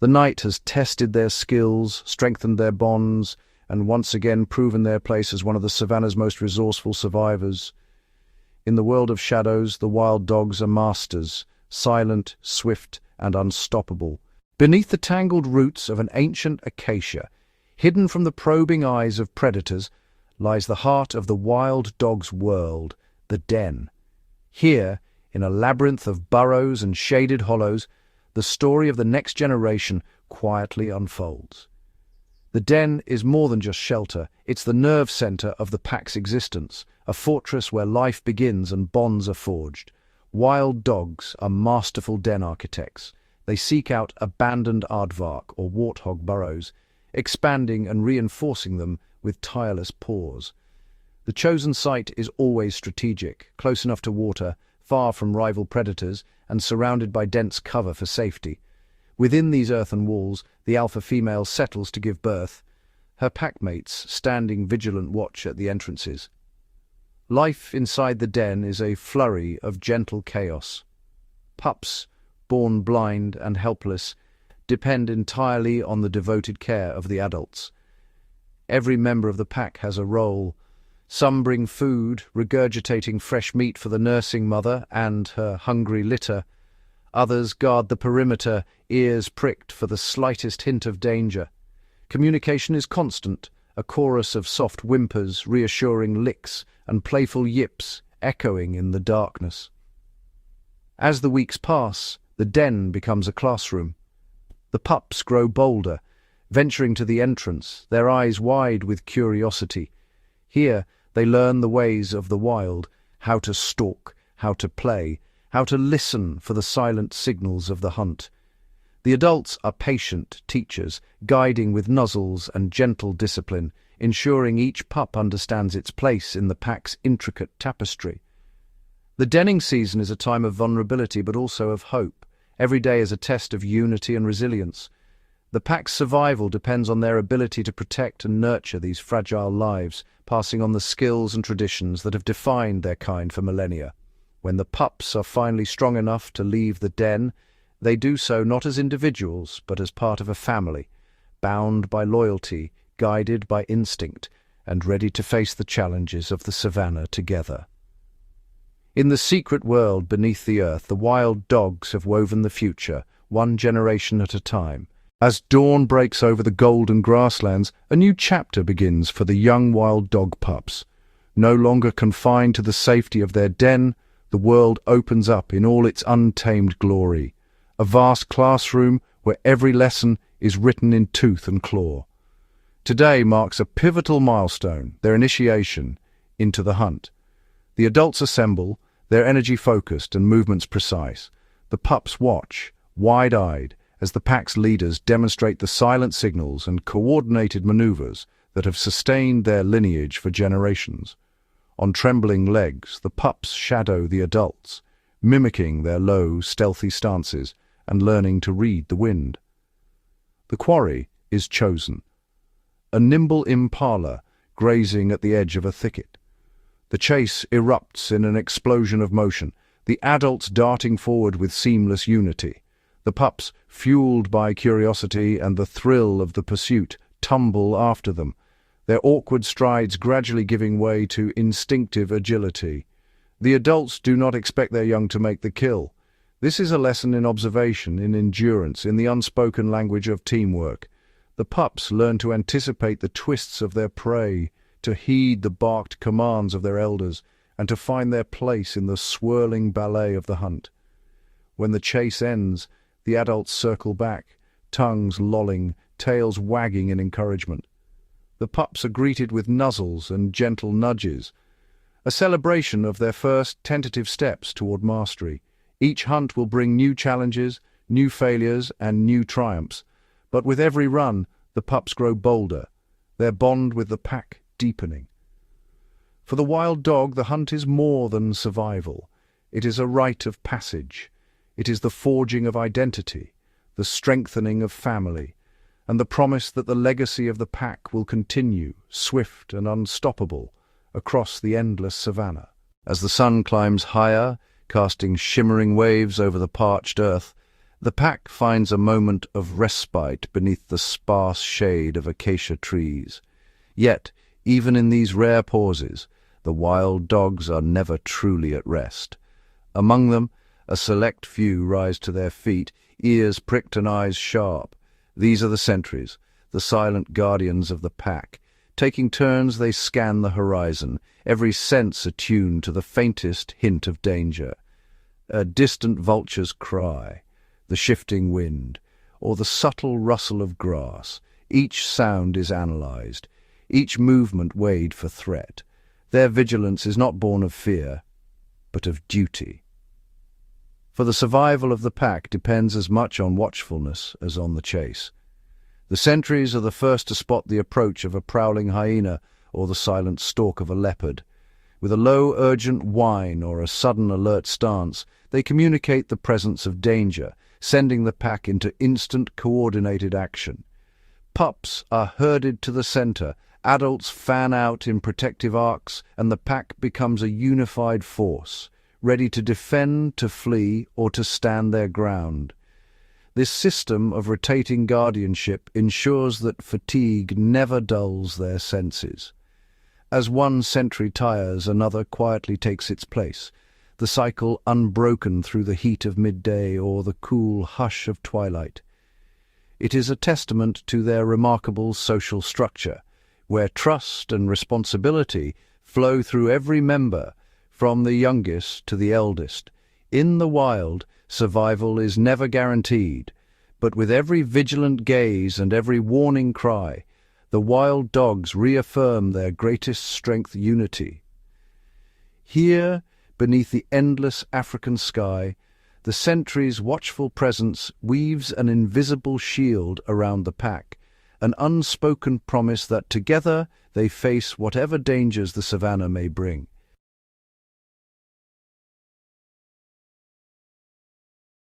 The night has tested their skills, strengthened their bonds, and once again proven their place as one of the savannah's most resourceful survivors. In the world of shadows, the wild dogs are masters, silent, swift, and unstoppable. Beneath the tangled roots of an ancient acacia, hidden from the probing eyes of predators, lies the heart of the wild dog's world, the den. Here, in a labyrinth of burrows and shaded hollows, the story of the next generation quietly unfolds. The den is more than just shelter, it's the nerve center of the pack's existence, a fortress where life begins and bonds are forged. Wild dogs are masterful den architects. They seek out abandoned aardvark or warthog burrows, expanding and reinforcing them with tireless paws. The chosen site is always strategic, close enough to water, far from rival predators, and surrounded by dense cover for safety. Within these earthen walls, the alpha female settles to give birth, her packmates standing vigilant watch at the entrances. Life inside the den is a flurry of gentle chaos. Pups, born blind and helpless, depend entirely on the devoted care of the adults. Every member of the pack has a role. Some bring food, regurgitating fresh meat for the nursing mother and her hungry litter. Others guard the perimeter, ears pricked for the slightest hint of danger. Communication is constant, a chorus of soft whimpers, reassuring licks, and playful yips echoing in the darkness. As the weeks pass, the den becomes a classroom. The pups grow bolder, venturing to the entrance, their eyes wide with curiosity. Here, they learn the ways of the wild, how to stalk, how to play, how to listen for the silent signals of the hunt. The adults are patient teachers, guiding with nuzzles and gentle discipline, ensuring each pup understands its place in the pack's intricate tapestry. The denning season is a time of vulnerability but also of hope. Every day is a test of unity and resilience. The pack's survival depends on their ability to protect and nurture these fragile lives, passing on the skills and traditions that have defined their kind for millennia. When the pups are finally strong enough to leave the den, they do so not as individuals, but as part of a family, bound by loyalty, guided by instinct, and ready to face the challenges of the savannah together. In the secret world beneath the earth, the wild dogs have woven the future, one generation at a time. As dawn breaks over the golden grasslands, a new chapter begins for the young wild dog pups. No longer confined to the safety of their den, the world opens up in all its untamed glory. A vast classroom where every lesson is written in tooth and claw. Today marks a pivotal milestone, their initiation into the hunt. The adults assemble, their energy focused and movements precise. The pups watch, wide-eyed, as the pack's leaders demonstrate the silent signals and coordinated maneuvers that have sustained their lineage for generations. On trembling legs, the pups shadow the adults, mimicking their low, stealthy stances and learning to read the wind. The quarry is chosen. A nimble impala grazing at the edge of a thicket. The chase erupts in an explosion of motion, the adults darting forward with seamless unity. The pups, fueled by curiosity and the thrill of the pursuit, tumble after them, their awkward strides gradually giving way to instinctive agility. The adults do not expect their young to make the kill. This is a lesson in observation, in endurance, in the unspoken language of teamwork. The pups learn to anticipate the twists of their prey, to heed the barked commands of their elders, and to find their place in the swirling ballet of the hunt. When the chase ends, the adults circle back, tongues lolling, tails wagging in encouragement. The pups are greeted with nuzzles and gentle nudges, a celebration of their first tentative steps toward mastery. Each hunt will bring new challenges, new failures, and new triumphs. But with every run, the pups grow bolder, their bond with the pack deepening. For the wild dog, the hunt is more than survival. It is a rite of passage. It is the forging of identity, the strengthening of family, and the promise that the legacy of the pack will continue, swift and unstoppable, across the endless savannah. As the sun climbs higher, casting shimmering waves over the parched earth, the pack finds a moment of respite beneath the sparse shade of acacia trees. Yet, even in these rare pauses, the wild dogs are never truly at rest. Among them, a select few rise to their feet, ears pricked and eyes sharp. These are the sentries, the silent guardians of the pack. Taking turns, they scan the horizon, every sense attuned to the faintest hint of danger. A distant vulture's cry, the shifting wind, or the subtle rustle of grass. Each sound is analyzed, each movement weighed for threat. Their vigilance is not born of fear, but of duty. For the survival of the pack depends as much on watchfulness as on the chase. The sentries are the first to spot the approach of a prowling hyena or the silent stalk of a leopard. With a low, urgent whine or a sudden alert stance, they communicate the presence of danger, sending the pack into instant coordinated action. Pups are herded to the center, adults fan out in protective arcs, and the pack becomes a unified force, ready to defend, to flee, or to stand their ground. This system of rotating guardianship ensures that fatigue never dulls their senses. As one sentry tires, another quietly takes its place, the cycle unbroken through the heat of midday or the cool hush of twilight. It is a testament to their remarkable social structure, where trust and responsibility flow through every member, from the youngest to the eldest. In the wild, survival is never guaranteed, but with every vigilant gaze and every warning cry, the wild dogs reaffirm their greatest strength: unity. Here, beneath the endless African sky, The sentry's watchful presence weaves an invisible shield around the pack, an unspoken promise that together they face whatever dangers the savannah may bring.